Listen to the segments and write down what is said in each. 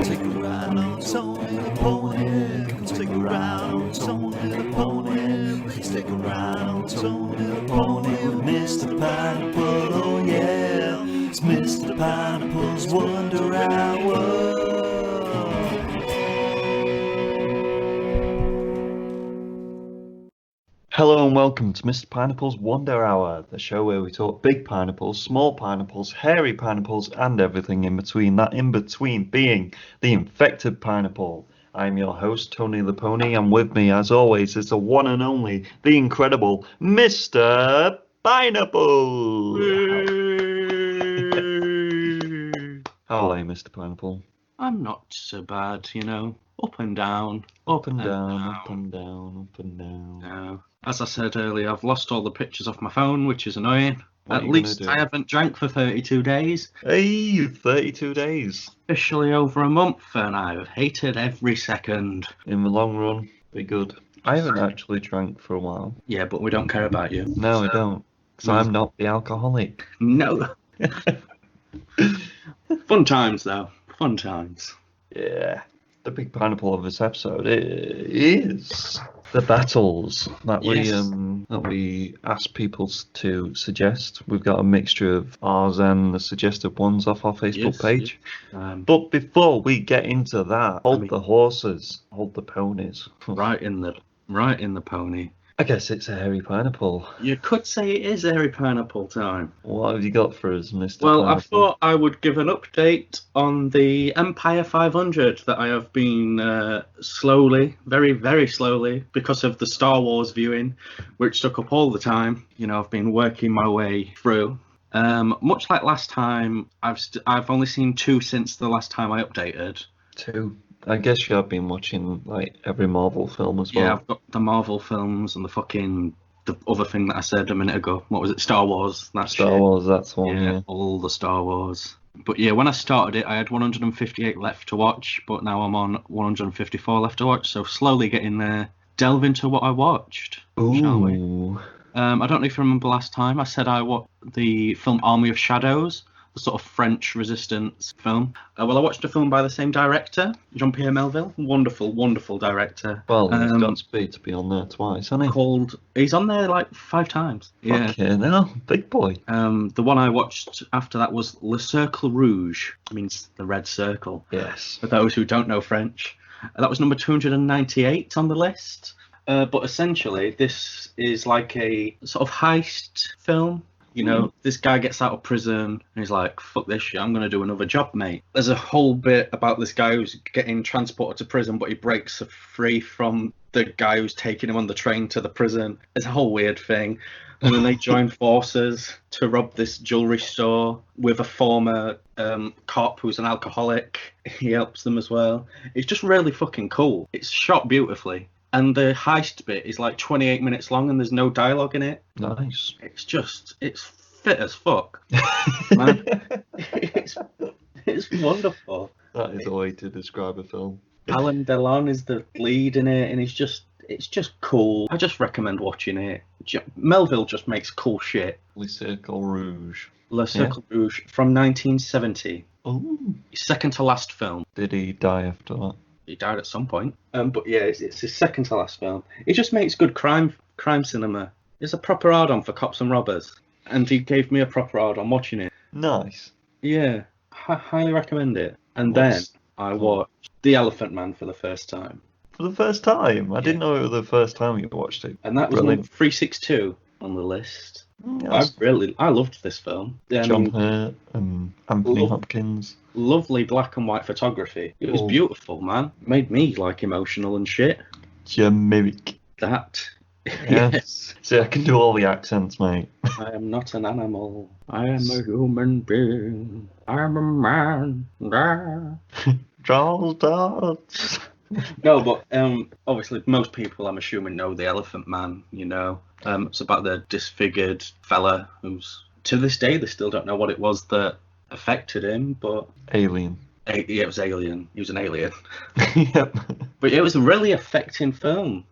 Take a ride on Tony the Pony. Come take a ride on Tony the Pony. Let's take a ride on Tony the Pony with Mr. Pineapple. Oh yeah, it's Mr. Pineapple's Wonder Hour. Hello and welcome to Mr. Pineapple's Wonder Hour, the show where we talk big pineapples, small pineapples, hairy pineapples, and everything in between. That in between being the infected pineapple. I'm your host, Tony the Pony, and with me, as always, is the one and only, the incredible Mr. Pineapple. How are you, Mr. Pineapple? I'm not so bad, you know. Up and down. Up and down, up and down, up and down. No. As I said earlier, I've lost all the pictures off my phone, which is annoying. What At least I haven't drank for 32 days. Hey, 32 days. Officially over a month, and I've hated every second. In the long run, be good. I haven't actually drank for a while. Yeah, but we don't care about you. No, I don't. Because I'm not the alcoholic. No. Fun times, though. Fun times. Yeah. The big pineapple of this episode is the battles that we asked people to suggest. We've got a mixture of ours and the suggested ones off our Facebook page. But before we get into that, hold the horses, hold the ponies. Right in the pony. I guess it's a hairy pineapple. You could say it is hairy pineapple time. What have you got for us, Mr. Well, Pineapple? I thought I would give an update on the Empire 500 that I have been slowly, very, very slowly, because of the Star Wars viewing, which took up all the time. You know, I've been working my way through. Much like last time, I've only seen 2 since the last time I updated. 2. I guess you have been watching like every Marvel film as well. Yeah, I've got the Marvel films and the other thing that I said a minute ago. What was it? Star Wars. That's Star Wars, that's one. Yeah, all the Star Wars. But yeah, when I started it, I had 158 left to watch, but now I'm on 154 left to watch. So slowly getting there. Delve into what I watched, shall we? I don't know if you remember last time I said I watched the film Army of Shadows, the sort of French resistance film. Well, I watched a film by the same director, Jean-Pierre Melville. Wonderful, wonderful director. Well, he's got speed to be on there twice, hasn't he? He's on there like 5 times. Yeah. Okay, no, big boy. The one I watched after that was Le Cercle Rouge. It means the red circle. Yes. For those who don't know French. That was number 298 on the list. But essentially, this is like a sort of heist film. You know, this guy gets out of prison and he's like, fuck this shit, I'm going to do another job, mate. There's a whole bit about this guy who's getting transported to prison, but he breaks free from the guy who's taking him on the train to the prison. It's a whole weird thing. And then they join forces to rob this jewelry store with a former cop who's an alcoholic. He helps them as well. It's just really fucking cool. It's shot beautifully. And the heist bit is like 28 minutes long and there's no dialogue in it. Nice. It's fit as fuck. Man. It's wonderful. That is a way to describe a film. Alain Delon is the lead in it and it's just cool. I just recommend watching it. Melville just makes cool shit. Le Cercle Rouge. Le Cercle Rouge from 1970. Oh. His second to last film. Did he die after that? He died at some point. But yeah, it's his second to last film. He just makes good crime cinema. It's a proper hard-on for cops and robbers. And he gave me a proper hard-on watching it. Nice. Yeah, highly recommend it. And then I watched The Elephant Man for the first time. For the first time? I didn't know it was the first time you watched it. And that was number 362 on the list. Yes. I loved this film. John Hurt and Anthony Hopkins. Lovely black and white photography. It was beautiful, man. Made me like emotional and shit. Jamaic. That. Yes. See, I can do all the accents, mate. I am not an animal. I am a human being. I am a man. Charles Dance. No, but obviously most people, I'm assuming, know The Elephant Man, you know. It's about the disfigured fella who's, to this day, they still don't know what it was that affected him, but... Alien. Yeah, it was Alien. He was an alien. Yep. But it was a really affecting film.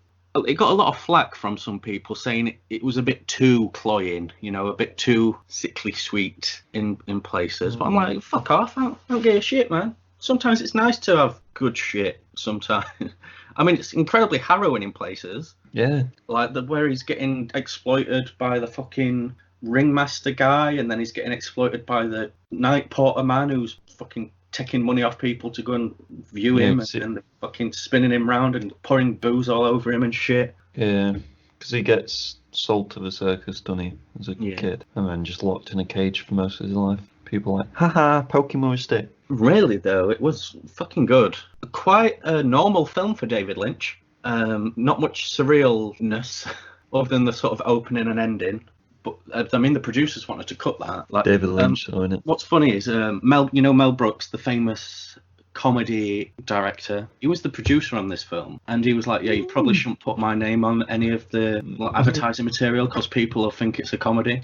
It got a lot of flack from some people saying it was a bit too cloying, you know, a bit too sickly sweet in places. But I'm like, fuck off, I don't give a shit, man. sometimes it's nice to have good shit. Sometimes, I mean, it's incredibly harrowing in places, Yeah. like where he's getting exploited by the fucking ringmaster guy, and then he's getting exploited by the night porter man who's fucking taking money off people to go and view him, and they're fucking spinning him round and pouring booze all over him and shit. Yeah, because he gets sold to the circus, doesn't he, as a kid, and then just locked in a cage for most of his life. People like, haha, poke him with a stick. Really, though, it was fucking good. Quite a normal film for David Lynch. Not much surrealness, other than the sort of opening and ending. But I mean, the producers wanted to cut that. Like David Lynch, isn't it? What's funny is Mel Brooks, the famous comedy director, he was the producer on this film, and he was like, "Yeah, you probably shouldn't put my name on any of the advertising material because people will think it's a comedy."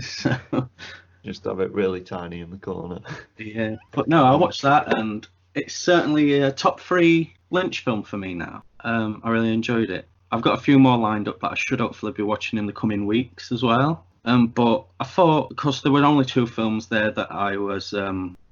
So, just have it really tiny in the corner. Yeah, but no, I watched that, and it's certainly a top 3 Lynch film for me now. I really enjoyed it. I've got a few more lined up that I should hopefully be watching in the coming weeks as well. But I thought, because there were only 2 films there that I was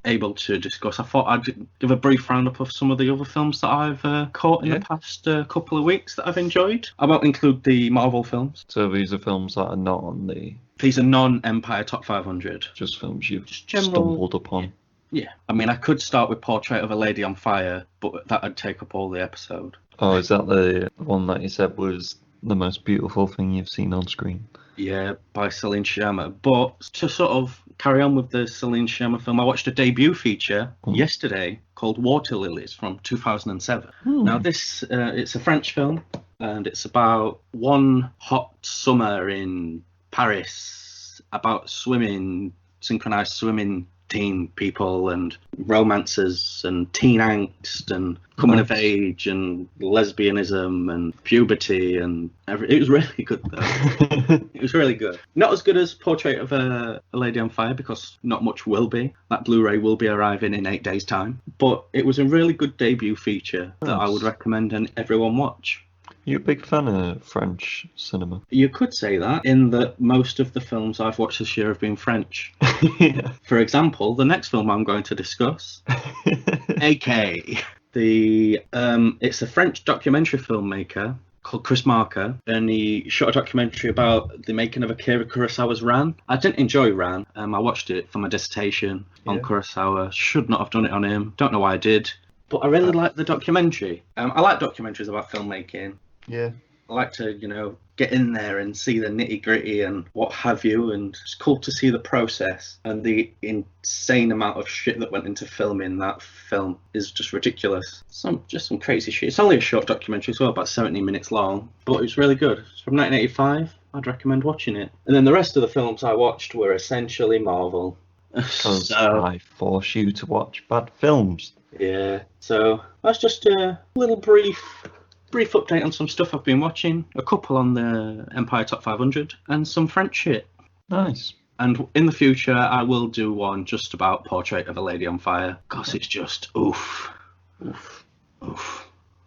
able to discuss, I thought I'd give a brief roundup of some of the other films that I've caught in the past couple of weeks that I've enjoyed. I won't include the Marvel films. So these are films that are not on the... These are non-Empire Top 500. Just films you've stumbled upon. Yeah. I mean, I could start with Portrait of a Lady on Fire, but that would take up all the episode. Oh, is that the one that you said was the most beautiful thing you've seen on screen? Yeah, by Celine Sciamma. But to sort of carry on with the Celine Sciamma film, I watched a debut feature yesterday called Water Lilies from 2007. Now, this it's a French film, and it's about one hot summer in Paris, about synchronized swimming team people and romances and teen angst and coming of age and lesbianism and puberty and everything. It was really good though. It was really good. Not as good as Portrait of a Lady on Fire, because not much will be. That Blu-ray will be arriving in 8 days' time. But it was a really good debut feature that I would recommend and everyone watch. You a big fan of French cinema? You could say that, in that most of the films I've watched this year have been French. Yeah. For example, the next film I'm going to discuss, AK. It's a French documentary filmmaker called Chris Marker, and he shot a documentary about the making of Akira Kurosawa's Ran. I didn't enjoy Ran. I watched it for my dissertation on Kurosawa. Should not have done it on him. Don't know why I did. But I really like the documentary. I like documentaries about filmmaking. Yeah. I like to, get in there and see the nitty gritty and what have you. And it's cool to see the process, and the insane amount of shit that went into filming that film is just ridiculous. Some crazy shit. It's only a short documentary as well, about 70 minutes long, but it's really good. It's from 1985. I'd recommend watching it. And then the rest of the films I watched were essentially Marvel. Because I force you to watch bad films. Yeah, so that's just a little brief update on some stuff I've been watching, a couple on the Empire Top 500, and some French shit. Nice. And in the future, I will do one just about Portrait of a Lady on Fire, because it's just oof.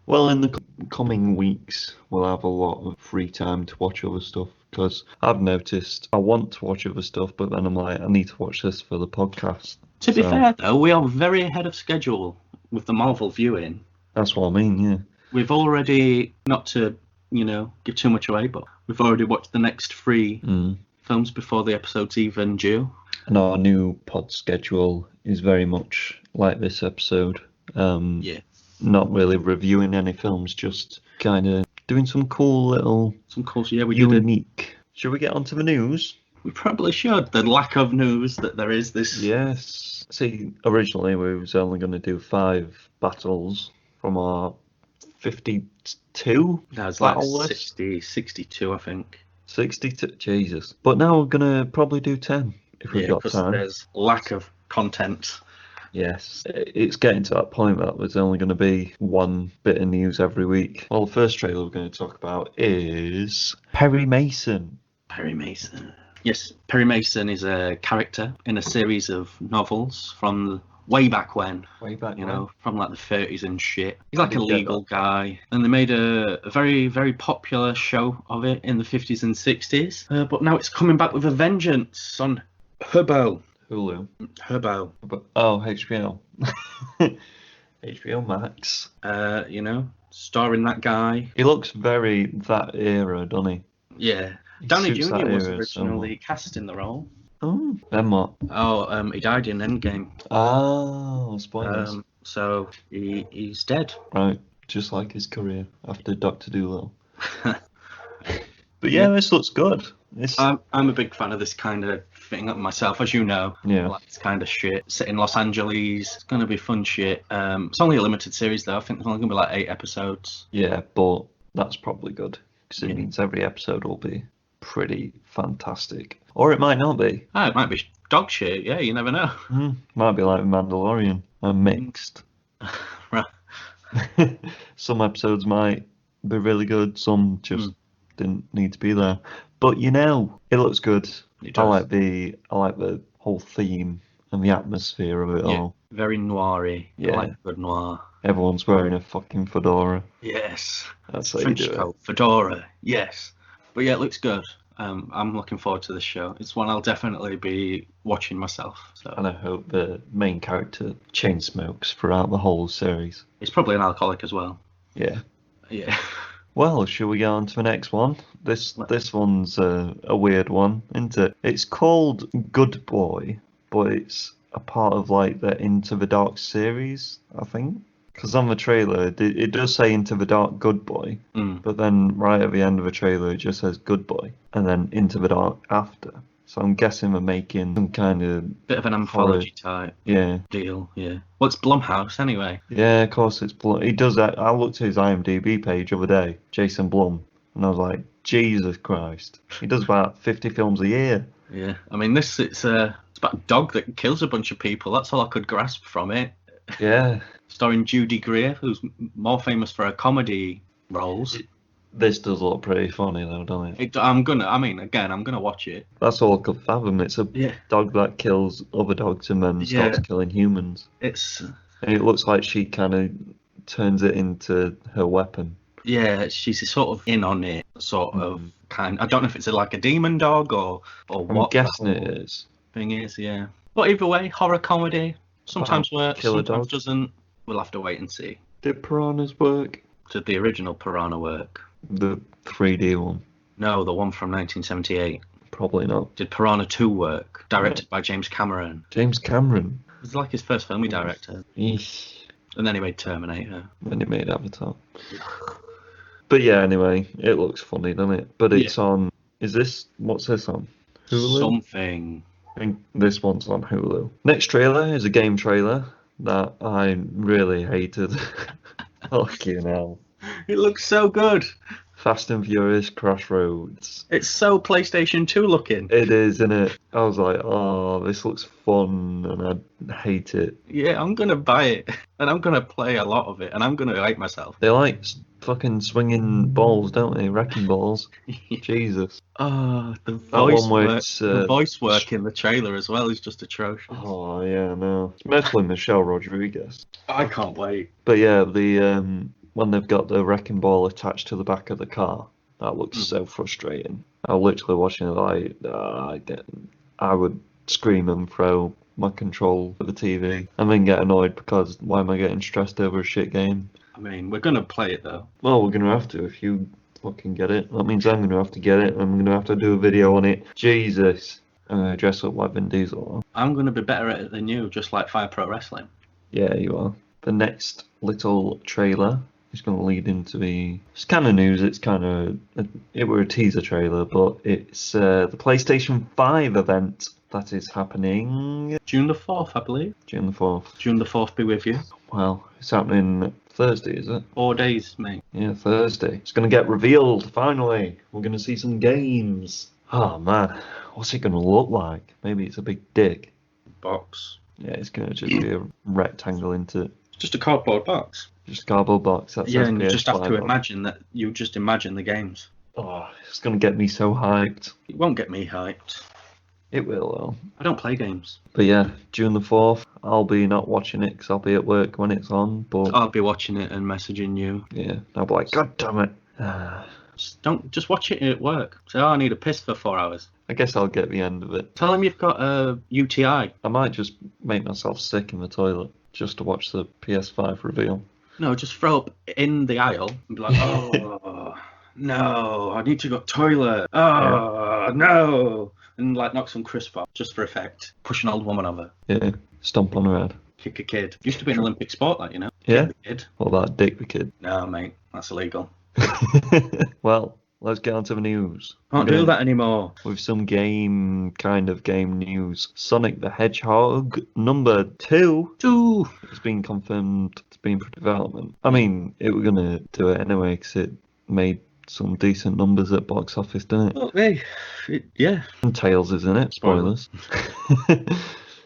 Well, in the coming weeks, we'll have a lot of free time to watch other stuff, because I've noticed I want to watch other stuff, but then I'm like, I need to watch this for the podcast. To be fair, though, we are very ahead of schedule with the Marvel viewing. That's what I mean, yeah. We've already, not to, give too much away, but we've already watched the next 3 films before the episode's even due. And our new pod schedule is very much like this episode. Yeah. Not really reviewing any films, just kind of doing some cool little unique. Should we get onto the news? We probably should. The lack of news that there is this. Yes. See, originally we was only going to do 5 battles from our 52. That's like 62, I think. 62, Jesus. But now we're going to probably do 10 if we've got time. There's lack of content. Yes, it's getting to that point that there's only going to be one bit of news every week. Well, the first trailer we're going to talk about is Perry Mason. Perry Mason. Yes, Perry Mason is a character in a series of novels from way back when. From like the 30s and shit. He's like a legal guy. And they made a very, very popular show of it in the 50s and 60s. But now it's coming back with a vengeance on Hubbo. Hulu. Herbo. Oh, HBO. HBO Max. Starring that guy. He looks very that era, doesn't he? Yeah. He Downey suits that Jr. was era so originally much. cast in the role. Oh, then what? Oh, he died in Endgame. Oh, spoilers. So he's dead. Right, just like his career after Doctor Dolittle. But Yeah. this looks good. It's I'm a big fan of this kind of thing myself, as you know. Yeah. I like this kind of shit. Set in Los Angeles. It's gonna be fun shit. It's only a limited series though. I think there's only gonna be like 8 episodes. yeah, but that's probably good because it Yeah. means every episode will be pretty fantastic, or it might not be. It might be dog shit. Yeah, you never know. Might be like Mandalorian and mixed. Right. Some episodes might be really good. Some just didn't need to be there. But it looks good. It I does. like the whole theme and the atmosphere of it Yeah. all. Very noiry. Yeah. I like good noir. Everyone's wearing a fucking fedora. Yes. That's how Trench you do it. coat, fedora. Yes. But yeah, it looks good. I'm looking forward to the show. It's one I'll definitely be watching myself. So And I hope the main character chain smokes throughout the whole series. it's probably an alcoholic as well. Yeah. Yeah. Well, shall we go on to the next one? This one's a weird one, isn't it? It's called Good Boy, but it's a part of like the Into the Dark series, I think. Because on the trailer, it does say Into the Dark Good Boy, but then right at the end of the trailer, it just says Good Boy, and then Into the Dark after. So I'm guessing they're making some kind of Bit of an anthology type yeah. deal, yeah. Well, it's Blumhouse anyway. Yeah, of course it's Blum. He does that. I looked at his IMDb page the other day, Jason Blum, and I was like, Jesus Christ. He does about 50 films a year. Yeah. I mean, it's about a dog that kills a bunch of people. That's all I could grasp from it. Yeah. Starring Judy Greer, who's more famous for her comedy roles. This does look pretty funny though, doesn't it? I'm gonna watch it. That's all I could fathom. It's a Yeah. dog that kills other dogs and then starts Yeah. killing humans. It's And it looks like she kind of turns it into her weapon. yeah, she's sort of in on it, sort of kind. I don't know if it's like a demon dog or I'm what. guessing that it is. thing is, yeah. But either way, horror comedy sometimes works, Killer sometimes dog. doesn't. We'll have to wait and see. Did Piranhas work? Did the original Piranha work? The 3D one? No, the one from 1978. Probably not. Did Piranha 2 work? Directed by James Cameron. James Cameron. It was like his first film he directed. Eesh. And then he made Terminator. When he made Avatar. But yeah, anyway, it looks funny, doesn't it? But it's on. What's this on? Hulu? Something. I think this one's on Hulu. Next trailer is a game trailer that I really hated. Fucking hell. It looks so good. Fast and Furious Crossroads. It's so PlayStation 2 looking. It is, isn't it? I was like, oh, this looks fun, and I hate it. Yeah, I'm gonna buy it, and I'm gonna play a lot of it, and I'm gonna hate myself. They like fucking swinging balls, don't they? Wrecking balls. Jesus. Oh, the That voice one where work. it's, The voice work in the trailer as well is just atrocious. Oh, yeah, no. It's mostly Michelle Rodriguez. I can't wait. But yeah, when they've got the wrecking ball attached to the back of the car, that looks so frustrating. I was literally watching it like, I would scream and throw my control at the TV and then get annoyed because why am I getting stressed over a shit game? I mean, we're gonna play it though. Well, we're gonna have to if you fucking get it. That means I'm gonna have to get it. I'm gonna have to do a video on it. Jesus. I'm gonna dress up like Vin Diesel. I'm gonna be better at it than you, just like Fire Pro Wrestling. Yeah, you are. The next little trailer is going to lead into it's kind of news. It's kind of it were a teaser trailer, but it's the PlayStation 5 event that is happening June the 4th, I believe. June the 4th. June the 4th be with you. Well, it's happening Thursday, is it? 4 days, mate. Yeah, Thursday. It's going to get revealed finally. We're going to see some games. Oh man, what's it going to look like? Maybe it's a big dick. Box. Yeah, it's going to just be a rectangle into It's just a cardboard box. just a cardboard box. That Yeah, says and you just have PS5 to on it. imagine that. You just imagine the games. Oh, it's going to get me so hyped. It won't get me hyped. It will, though. I don't play games. But yeah, June the 4th, I'll be not watching it because I'll be at work when it's on. But I'll be watching it and messaging you. yeah, I'll be like, God damn it. Just watch it at work. Say, oh, I need a piss for 4 hours. I guess I'll get the end of it. Tell him you've got a UTI. I might just make myself sick in the toilet just to watch the PS5 reveal. No, just throw up in the aisle and be like, oh, no, I need to go toilet. Oh, no. And like knock some crisp off just for effect. Push an old woman over. Yeah, stomp on her head. Kick a kid. Used to be an Olympic sport, that, you know. Yeah? Kick the kid. What about dick the kid? No, mate, that's illegal. Well, let's get on to the news. Can't do that anymore. With some game news. Sonic the Hedgehog number 2 has been confirmed to be in development. I mean, it were going to do it anyway because it made some decent numbers at box office, didn't it? Well, hey, yeah. And Tails is in it. Spoilers.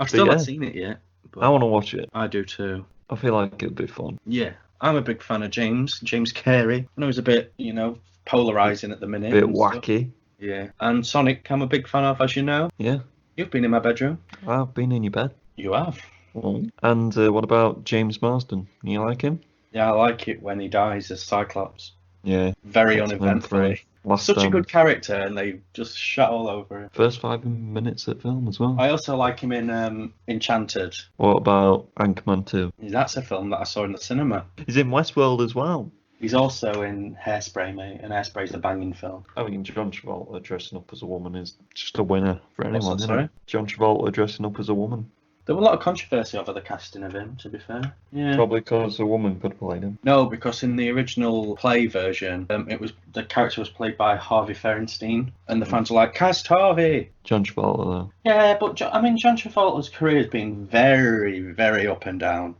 I've still not seen it yet. But I want to watch it. I do too. I feel like it'd be fun. Yeah. I'm a big fan of James Carey. I know he's a bit, you know, polarising at the minute. Bit and stuff. wacky. Yeah. And Sonic, I'm a big fan of, as you know. Yeah. You've been in my bedroom. I've been in your bed. You have. Oh. And what about James Marsden? You like him? Yeah, I like it when he dies as Cyclops. Yeah. Very X-Men uneventfully. 3. Last Such a time. good character, and they just shut all over him. First 5 minutes of film as well. I also like him in Enchanted. What about Anchorman 2? That's a film that I saw in the cinema. He's in Westworld as well. He's also in Hairspray, mate, and Hairspray is a banging film. I mean, John Travolta dressing up as a woman is just a winner for anyone, What's that, isn't sorry? it? John Travolta dressing up as a woman. There was a lot of controversy over the casting of him, to be fair. Yeah. Probably because a woman could have played him. No, because in the original play version, the character was played by Harvey Fierstein, and the fans were like, "Cast Harvey." John Travolta, though. Yeah, but John Travolta's career has been very, very up and down.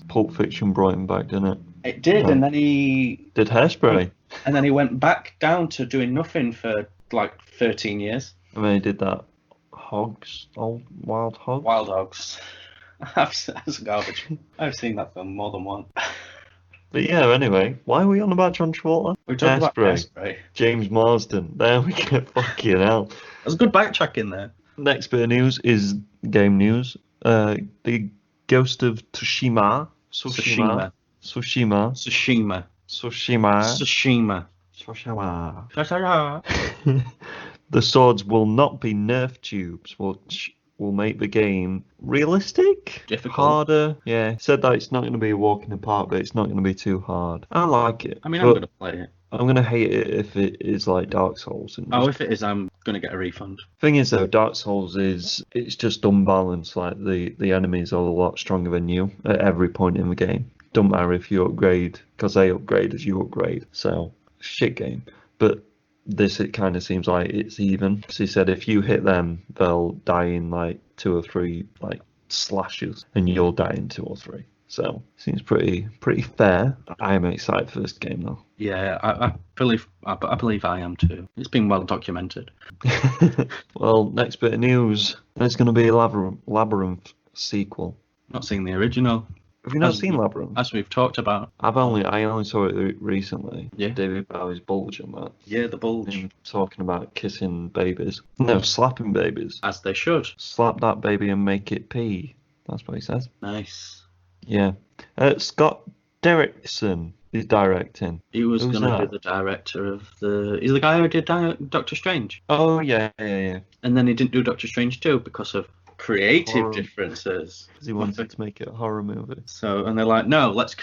Pulp Fiction brought him back, didn't it? It did, Yeah. and then he went back down to doing nothing for like 13 years. I mean, he did that Wild Hogs? Wild Hogs. That's garbage. I've seen that film more than once. But yeah, anyway, why are we on about John Travolta? We talked about Hairspray. James Marsden. There we go. Fucking hell. There's a good backtrack in there. Next bit of news is game news. The Ghost of Tsushima. Tsushima. The swords will not be nerf tubes, which will make the game realistic, difficult, harder. Yeah, said that it's not going to be a walk in the park, but it's not going to be too hard. I like it. I mean, I'm going to play it. I'm going to hate it if it is like Dark Souls. If it is, I'm going to get a refund. Thing is though, Dark Souls it's just unbalanced. Like the enemies are a lot stronger than you at every point in the game. Don't matter if you upgrade, because they upgrade as you upgrade. So, shit game. But this, it kind of seems like it's even. Because he said if you hit them, they'll die in like 2 or 3 like slashes, and you'll die in 2 or 3. So, seems pretty fair. I am excited for this game though. Yeah, I believe I am too. It's been well documented. Well, next bit of news. There's going to be a Labyrinth sequel. Not seen the original. Have you not seen Labyrinth? As we've talked about. I only saw it recently. Yeah. David Bowie's bulge on that. Yeah, the bulge. Him talking about kissing babies. No, slapping babies. As they should. Slap that baby and make it pee. That's what he says. Nice. Yeah. Scott Derrickson is directing. He was Who's going to that? be the director of he's the guy who did Doctor Strange. Oh, yeah. And then he didn't do Doctor Strange 2 because of creative Horror. differences. Because he wanted to make it a horror movie. So, and they're like, no, let's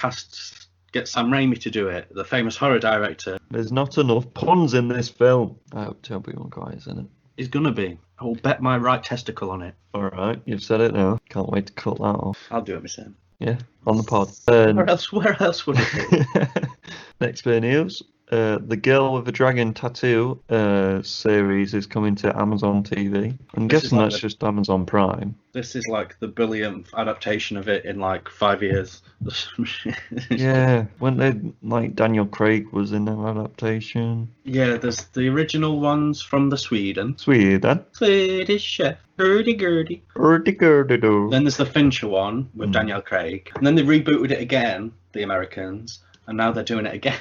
get Sam Raimi to do it, the famous horror director. There's not enough puns in this film. I hope Toby Maguire's in it. He's going to be. I will bet my right testicle on it. Alright, you've said it now. Can't wait to cut that off. I'll do it myself. Yeah, on the pod. Where else would it be? Next bit of news. The Girl with the Dragon Tattoo series is coming to Amazon TV. I'm This is guessing like that's just Amazon Prime. This is like the billionth adaptation of it in like 5 years. Yeah, when they like Daniel Craig was in that adaptation. Yeah, there's the original ones from the Sweden. Sweden. Swedish chef. Hurdy-gurdy. Hurdy-gurdy-do. Then there's the Fincher one with Daniel Craig. And then they rebooted it again, the Americans. And now they're doing it again,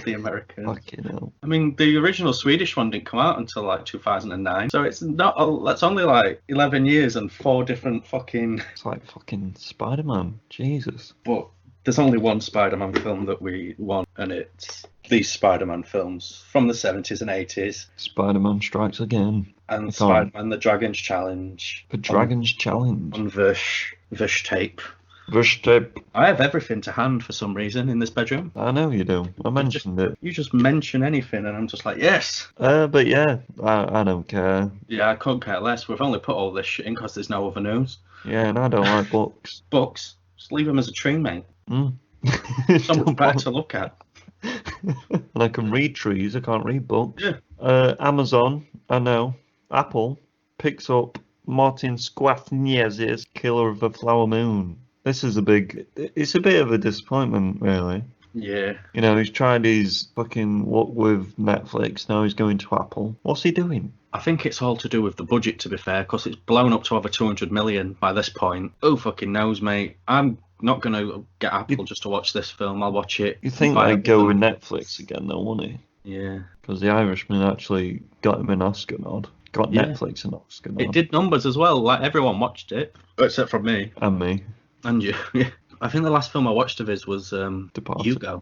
the Americans. Fucking hell. I mean, the original Swedish one didn't come out until like 2009. So it's not, that's only like 11 years and 4 different fucking... It's like fucking Spider-Man. Jesus. But There's only one Spider-Man film that we want, and it's these Spider-Man films from the 70s and 80s. Spider-Man Strikes Again. And Spider-Man The Dragon's Challenge. The Dragon's Challenge. On Vish tape. Vish tape. I have everything to hand for some reason in this bedroom. I know you do. I mentioned it. You just mention anything and I'm just like, yes. But yeah, I don't care. Yeah, I couldn't care less. We've only put all this shit in because there's no other news. Yeah, and I don't like books. Books? Just leave them as a tree, mate. So much better to look at. And I can read trees, I can't read books. Yeah. Amazon, I know. Apple picks up Martin Scorsese, Killer of the Flower Moon. This is it's a bit of a disappointment, really. Yeah. You know, he's tried his fucking luck with Netflix, now he's going to Apple. What's he doing? I think it's all to do with the budget, to be fair, because it's blown up to over 200 million by this point. Who fucking knows, mate? I'm not going to get Apple just to watch this film. I'll watch it. You think they'd go with Netflix again, though, wouldn't he? Yeah. Because The Irishman actually got him an Oscar nod. Got Netflix an Oscar nod. It did numbers as well. Like, everyone watched it. Except from me. And me. And you. Yeah. I think the last film I watched of his was Departed. Hugo.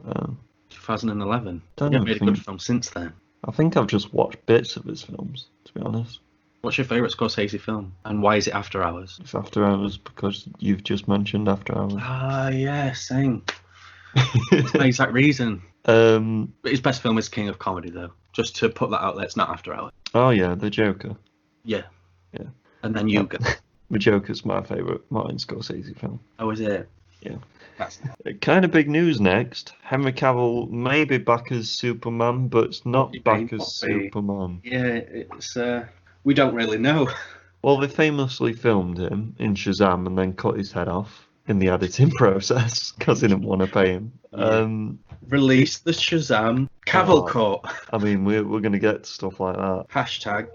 2011. Don't He made a good film since then. I think I've just watched bits of his films, to be honest. What's your favourite Scorsese film? And why is it After Hours? It's After Hours because you've just mentioned After Hours. Ah, yeah, same. It's my exact reason. But his best film is King of Comedy, though. Just to put that out there, it's not After Hours. Oh, yeah, The Joker. Yeah. Yeah. And then Hugo. The Joker's my favourite Martin Scorsese film. Oh, is it? Yeah. That's kind of big news next. Henry Cavill may be back as Superman, but it's not back as Superman. Yeah, it's we don't really know. Well, they famously filmed him in Shazam and then cut his head off in the editing process because they didn't want to pay him. Release the Shazam Cavill cut. I mean, we're going to get stuff like that. Hashtag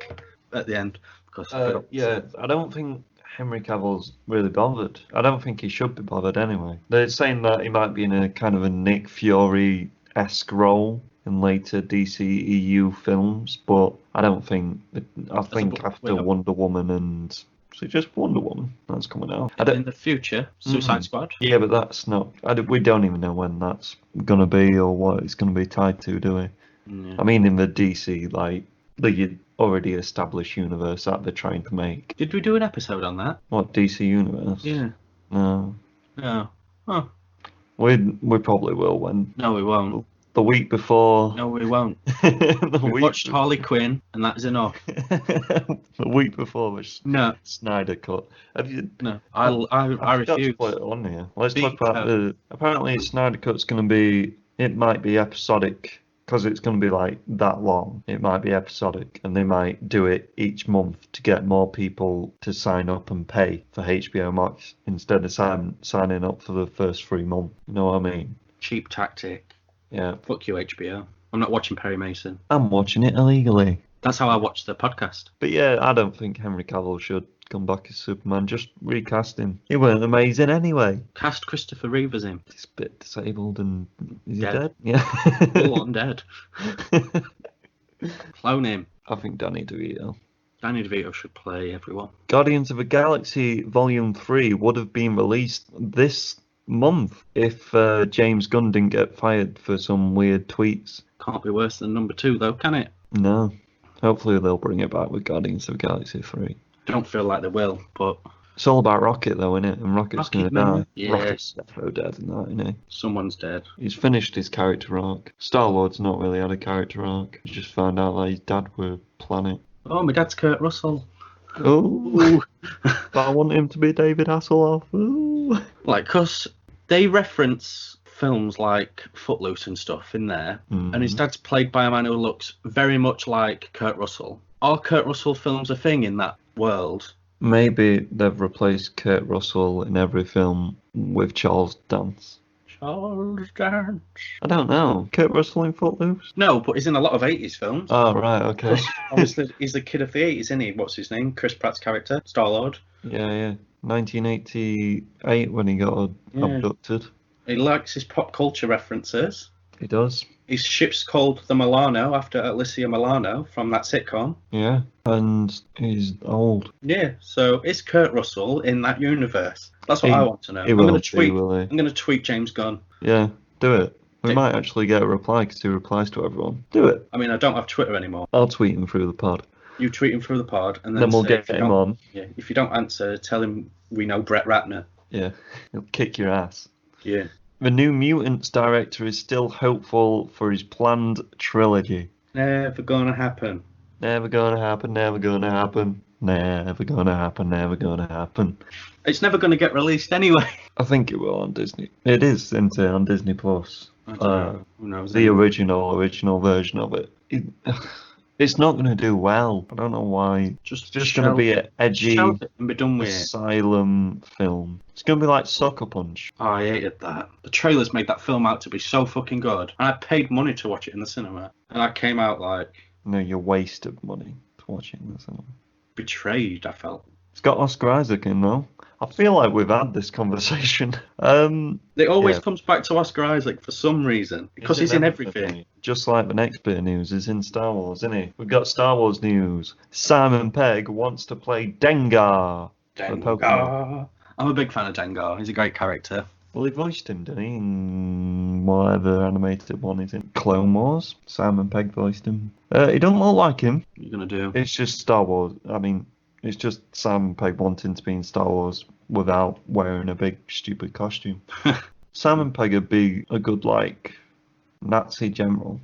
at the end. Because I don't think Henry Cavill's really bothered. I don't think he should be bothered anyway. They're saying that he might be in a kind of a Nick Fury-esque role in later DCEU films, but I don't think. I think after Wonder Woman and so just Wonder Woman that's coming out. In the future, Suicide Squad. Yeah, but that's not. We don't even know when that's gonna be or what it's gonna be tied to, do we? Yeah. I mean, in the DC the already established universe that they're trying to make. Did we do an episode on that? What, DC Universe? Yeah. No. No. Oh. We probably will when. No, we won't. The week before. No, we won't. We watched Harley Quinn, and that is enough. The week before was Snyder cut. Have you? No, I refuse. Put it on here. Let's talk about apparently Snyder cut's going to be. It might be episodic. Because it's going to be like that long, it might be episodic, and they might do it each month to get more people to sign up and pay for HBO Max instead of signing up for the first 3 months. You know what I mean? Cheap tactic. Yeah. Fuck you, HBO. I'm not watching Perry Mason. I'm watching it illegally. That's how I watch the podcast. But yeah, I don't think Henry Cavill should come back as Superman. Just recast him. He weren't amazing anyway. Cast Christopher Reeve as him. He's a bit disabled and is he dead? Dead? Yeah. Full on dead. Clone him. I think Danny DeVito. Danny DeVito should play everyone. Guardians of the Galaxy Volume 3 would have been released this month if James Gunn didn't get fired for some weird tweets. Can't be worse than number 2 though, can it? No. Hopefully they'll bring it back with Guardians of the Galaxy 3. Don't feel like they will, but... It's all about Rocket though, isn't it? And Rocket's going to die. Yeah. Rocket's definitely dead in that, isn't he? Someone's dead. He's finished his character arc. Star-Lord's not really had a character arc. He just found out that his dad were Planet. Oh, my dad's Kurt Russell. Oh, but I want him to be David Hasselhoff. Ooh. Like, because they reference films like Footloose and stuff in there, and his dad's played by a man who looks very much like Kurt Russell. Are Kurt Russell films a thing in that world? Maybe they've replaced Kurt Russell in every film with Charles Dance. Charles Dance? I don't know. Kurt Russell in Footloose? No, but he's in a lot of 80s films. Oh, right, okay. Obviously, he's the kid of the 80s, isn't he? What's his name? Chris Pratt's character, Star-Lord. Yeah. 1988 when he got abducted. He likes his pop culture references. He does. His ship's called the Milano after Alicia Milano from that sitcom. Yeah, and he's old. Yeah, so is Kurt Russell in that universe? That's what I want to know. He I'm will gonna be, tweet. will he? I'm gonna tweet James Gunn. Yeah, do it. We Do- might actually get a reply because he replies to everyone. Do it. I mean, I don't have Twitter anymore. I'll tweet him through the pod. You tweet him through the pod, and Then we'll say, get if you him don't- on. Yeah, if you don't answer, tell him we know Brett Ratner. Yeah, he'll kick your ass. Yeah. The New Mutants director is still hopeful for his planned trilogy. Never gonna happen. Never gonna happen, never gonna happen. Never gonna happen, never gonna happen. It's never gonna get released anyway. I think it will on Disney. It is, isn't it, on Disney Plus? I don't know. Who knows? The original version of it. It's not going to do well. I don't know why. Just It's just going to be an edgy shelve it and be done with it. asylum film. It's going to be like Sucker Punch. Oh, I hated that. The trailers made that film out to be so fucking good. And I paid money to watch it in the cinema. And I came out like No, you wasted money to watch it in the cinema. betrayed, I felt. It's got Oscar Isaac in though. I feel like we've had this conversation. It always Yeah. comes back to Oscar Isaac for some reason. Because he's in everything. Just like the next bit of news is in Star Wars, isn't he? We've got Star Wars news. Simon Pegg wants to play Dengar. for Pokemon. Dengar. I'm a big fan of Dengar. He's a great character. Well, he voiced him, didn't he? In whatever animated one is in Clone Wars. Simon Pegg voiced him. He don't look like him. What are you going to do? It's just Star Wars. I mean, it's just Simon Pegg wanting to be in Star Wars without wearing a big stupid costume. Simon Pegg would be a good, like, Nazi general.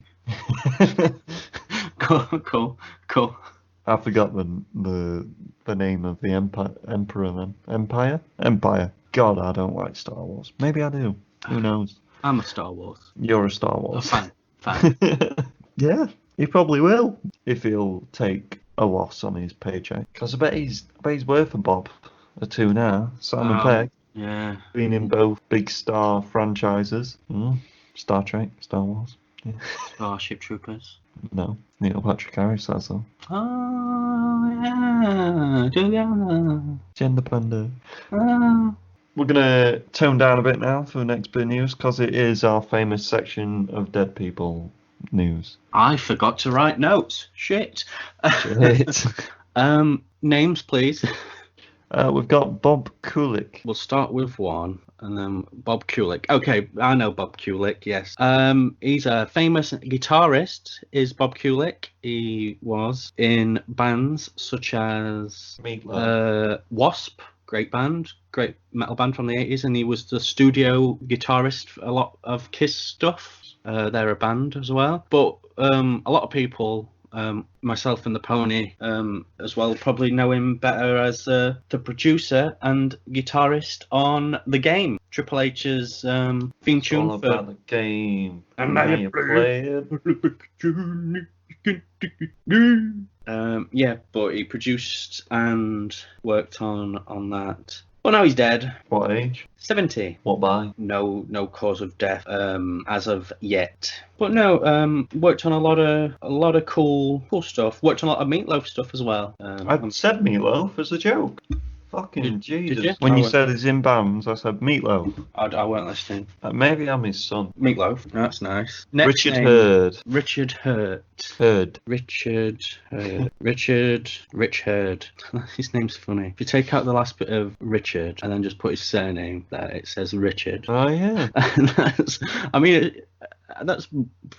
Cool. I forgot the name of the emperor then. Empire. God, I don't like Star Wars. Maybe I do. Who knows? I'm a Star Wars. You're a Star Oh, Wars. fan. Yeah, he probably will if he'll take a loss on his paycheck. Because I bet he's worth a bob or two now. Simon Pegg, Yeah. been in both big star franchises. Star Trek, Star Wars. Yeah. Starship Troopers. No, Neil Patrick Harris says so. Oh, yeah. Juliana. Gender bender. Oh. We're going to tone down a bit now for the next bit of news because it is our famous section of dead people news. I forgot to write notes. Shit. Shit. Names, please. We've got Bob Kulick. We'll start with one, and then Bob Kulick. Okay, I know Bob Kulick, yes. He's a famous guitarist, is Bob Kulick. He was in bands such as Wasp, great band, great metal band from the 80s, and he was the studio guitarist for a lot of Kiss stuff. They're a band as well. But a lot of people... myself and the Pony as well probably know him better as the producer and guitarist on The Game, Triple H's theme tune All for about the game. And Now now you play it. yeah, but he produced and worked on that. Well, now he's dead. What age? 70. What by? No cause of death as of yet. But no, worked on a lot of cool stuff. Worked on a lot of Meatloaf stuff as well. I said Meatloaf as a joke. Fucking Jesus. you? When I you went- said he's in bands, I said Meatloaf. I weren't listening. Maybe I'm his son. Meatloaf. That's nice. Next Richard name, Hurd. Richard Hurt. Hurd. Rich Hurd. His name's funny. If you take out the last bit of Richard and then just put his surname there, it says Richard. Oh, yeah. And that's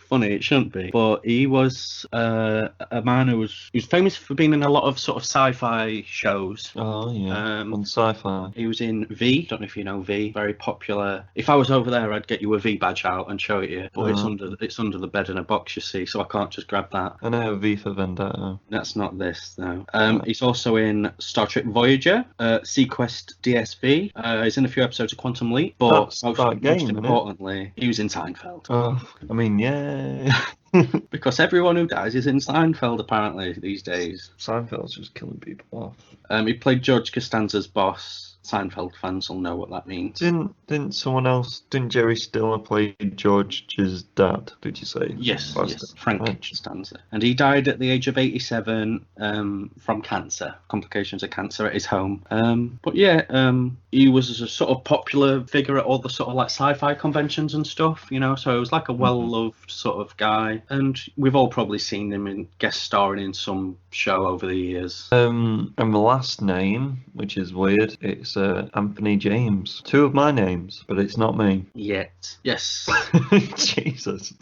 funny. It shouldn't be, but he was a man who was famous for being in a lot of sort of sci-fi shows. Oh, yeah. On sci-fi. He was in V. Don't know if you know V. Very popular. If I was over there, I'd get you a V badge out and show it you. But it's under the bed in a box, you see, so I can't just grab that. I know V for Vendetta. That's not this though. He's also in Star Trek Voyager, Sequest DSV. He's in a few episodes of Quantum Leap, but That's most that game, isn't it? importantly, he was in Seinfeld. Oh, I mean, yeah. Because everyone who dies is in Seinfeld apparently these days. Seinfeld's just killing people off. He played George Costanza's boss. Seinfeld fans will know what that means. Didn't someone else? Didn't Jerry Stiller play George's dad? Did you say? Yes, Last yes, time? Frank Right. Stanza. And he died at the age of 87 from cancer, complications of cancer at his home. But yeah, he was a sort of popular figure at all the sort of like sci-fi conventions and stuff, you know, so he was like a well-loved sort of guy. And we've all probably seen him in guest starring in some show over the years. And the last name, which is weird, it's Anthony James. Two of my names, but it's not me. Yet. Yes. Jesus.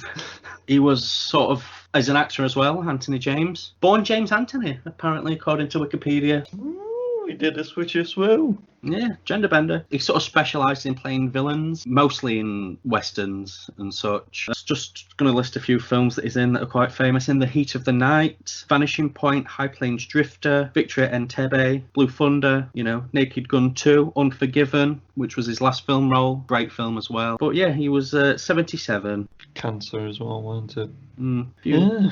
He was sort of, as an actor as well, Anthony James. Born James Anthony, apparently, according to Wikipedia. Ooh, he did a switch of swoo. Yeah, gender bender. He sort of specialised in playing villains, mostly in westerns and such. That's just going to list a few films that he's in that are quite famous. In the Heat of the Night, Vanishing Point, High Plains Drifter, Victory at Entebbe, Blue Thunder, you know, Naked Gun 2, Unforgiven, which was his last film role. Great film as well. But yeah, he was 77. Cancer as well, wasn't it? Few,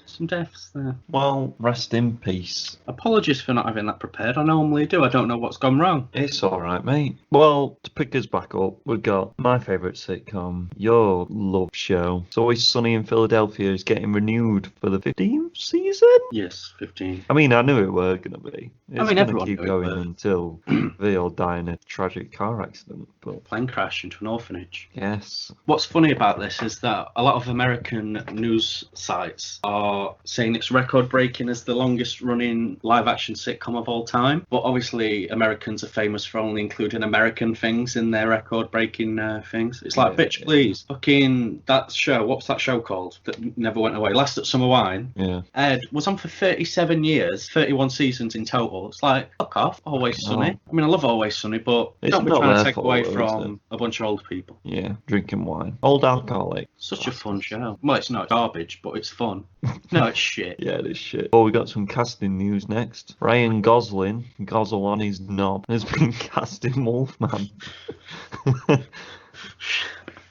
some deaths there. Well, rest in peace. Apologies for not having that prepared. I normally do. I don't know what's gone wrong. It's alright, mate. Well, to pick us back up, we've got my favourite sitcom, your love show. It's Always Sunny in Philadelphia is getting renewed for the 15th season? Yes, 15. I mean, I knew it were going to be. It's going to everyone keep knew it going were. until they all die in a tragic car accident. But Plane crash into an orphanage. yes. What's funny about this is that a lot of American news sites are saying it's record-breaking as the longest-running live-action sitcom of all time. But obviously, Americans are famous for only including American things in their record-breaking things. It's like, Yeah, bitch, yeah. please. Fucking that show. What's that show called that never went away? Last at Summer Wine. Yeah. Ed was on for 37 years, 31 seasons in total. It's like, fuck off, Always Sunny. I mean, I love Always Sunny, but It's don't be not trying to their take fault, away though, is from a bunch of old people. Yeah. Drinking wine. Old alcoholic. Such a fun show. Well, it's not garbage, but it's fun. No, it's shit. Yeah, it is shit. Oh, we got some casting news next. Ryan Gosling, Gozzle on his knob, has been cast in Wolfman.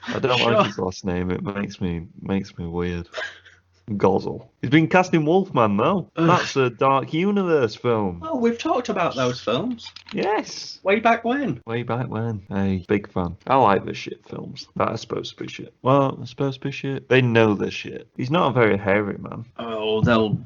I don't Sure. like his last name. It makes me weird. Gozzle. He's been cast in Wolfman though. That's a Dark Universe film. Oh, we've talked about those films Yes. way back when. Way back when. Hey, big fan. I like the shit films. That are supposed to be shit. Well, they're supposed to be shit. They know they're shit. He's not a very hairy man. Oh, they'll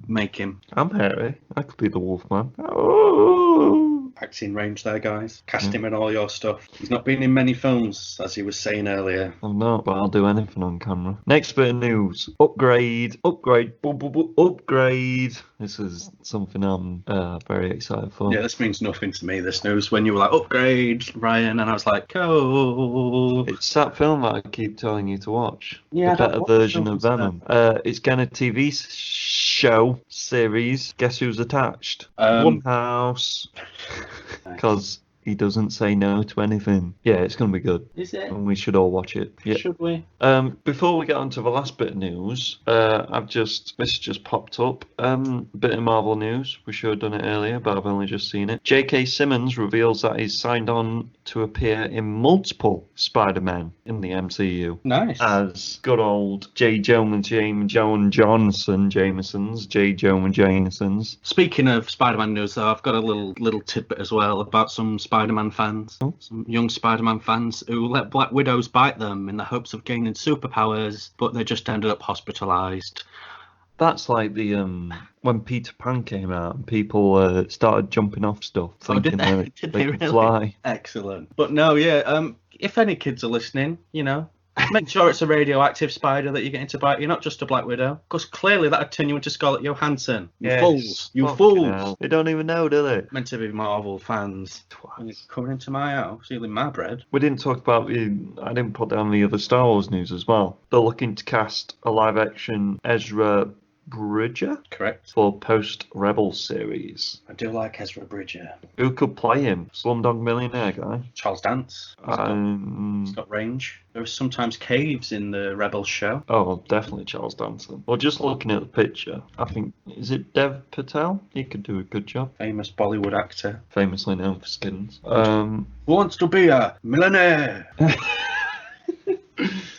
make him. I'm hairy. I could be the Wolfman. Oh. Acting range there, guys. Cast him in all your stuff. He's not been in many films, as he was saying earlier. I'm not, but I'll do anything on camera. Next bit of news. Upgrade. This is something I'm very excited for. Yeah, this means nothing to me, this news. When you were like, upgrade, Ryan, and I was like, oh. It's that film that I keep telling you to watch. Yeah, I the don't better watch version of films, Venom. It's getting a TV show series. Guess who's attached? One House. Because he doesn't say no to anything. Yeah, it's going to be good. Is it? And we should all watch it. Yeah. Should we? Before we get on to the last bit of news, this just popped up. Bit of Marvel news. We should have done it earlier, but I've only just seen it. J.K. Simmons reveals that he's signed on to appear in multiple Spider-Man in the MCU. Nice. As good old J. Jonah Jamesons. Speaking of Spider-Man news, though, I've got a little tidbit as well about some Spider-Man fans, some young Spider-Man fans who let Black Widows bite them in the hopes of gaining superpowers, but they just ended up hospitalised. That's like the when Peter Pan came out and people started jumping off stuff thinking that Did they they could really? fly. Excellent. But no, yeah. If any kids are listening, you know, make sure it's a radioactive spider that you're getting to bite. You're not just a Black Widow, because clearly that'd turn you into Scarlett Johansson. You Yes. fools! You Fucking fools! hell. They don't even know, do they? Meant to be Marvel fans. And you're coming into my house, stealing my bread. We didn't talk about I didn't put down the other Star Wars news as well. They're looking to cast a live-action Ezra Bridger Correct. for post-Rebel series. I do like Ezra Bridger. Who could play him? Slumdog Millionaire guy? Charles Dance. He's got range. There are sometimes caves in the Rebel show. Oh, definitely Charles Danson. Well, just looking at the picture, I think, is it Dev Patel? He could do a good job. Famous Bollywood actor. Famously known for Skins. Who wants to be a millionaire?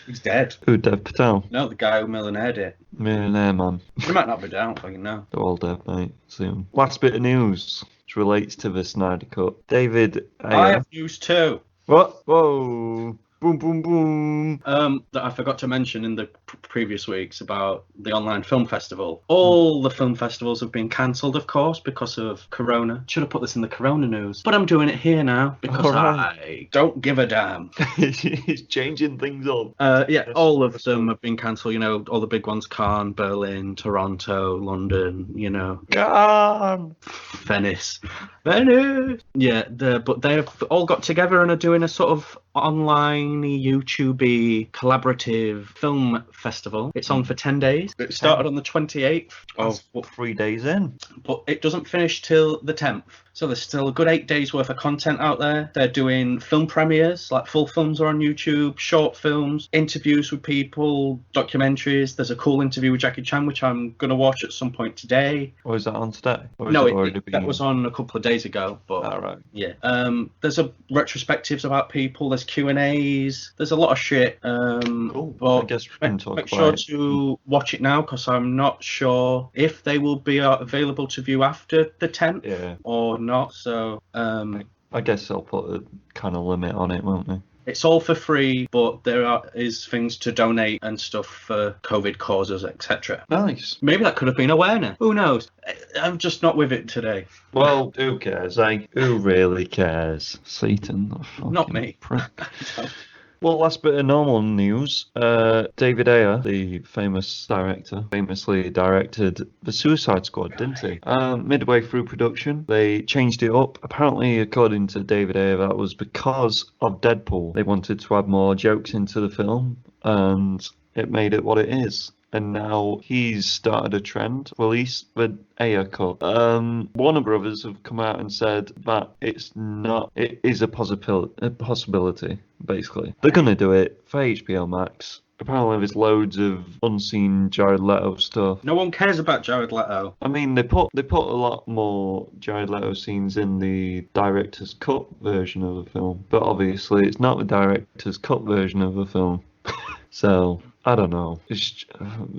He's dead. Who, Dev Patel? No, the guy who millionaired it. Millionaire man. He might not be down, fucking no. They're all dead, mate. Soon. Last bit of news. which relates to the Snyder Cut. David I Ayer. have news too. What? Whoa. Boom, boom, boom. That I forgot to mention in the previous weeks about the online film festival. All the film festivals have been cancelled, of course, because of Corona. Should have put this in the Corona news, but I'm doing it here now because I don't give a damn. He's changing things up. All of them have been cancelled. You know, all the big ones: Cannes, Berlin, Toronto, London. You know, Venice. Yeah, but they've all got together and are doing a sort of online YouTube collaborative film festival. It's on for 10 days. It started on the 28th of 3 days in, but it doesn't finish till the 10th. So there's still a good 8 days worth of content out there. They're doing film premieres, like full films are on YouTube, short films, interviews with people, documentaries. There's a cool interview with Jackie Chan, which I'm going to watch at some point today. Or is that on today? That was on a couple of days ago. But right. Yeah. There's retrospectives about people. There's Q&As. There's a lot of shit. Cool. But I guess we can talk make about sure to watch it now, because I'm not sure if they will be available to view after the 10th or not. So I guess they'll put a kind of limit on it, won't they? it's all for free, but there is things to donate and stuff for COVID causes, etc. Nice. Maybe that could have been awareness. Who knows? I'm just not with it today. Well, who cares? Who really cares? Satan, the fucking Not me. prick. Well, last bit of normal news. David Ayer, the famous director, famously directed The Suicide Squad, didn't he? Midway through production, they changed it up. Apparently, according to David Ayer, that was because of Deadpool. They wanted to add more jokes into the film, and it made it what it is. And now he's started a trend, release the Ayer cut. Warner Brothers have come out and said that it is a possibility, basically. They're going to do it for HBO Max. Apparently there's loads of unseen Jared Leto stuff. No one cares about Jared Leto. I mean, they put a lot more Jared Leto scenes in the director's cut version of the film, but obviously it's not the director's cut version of the film. So I don't know. It's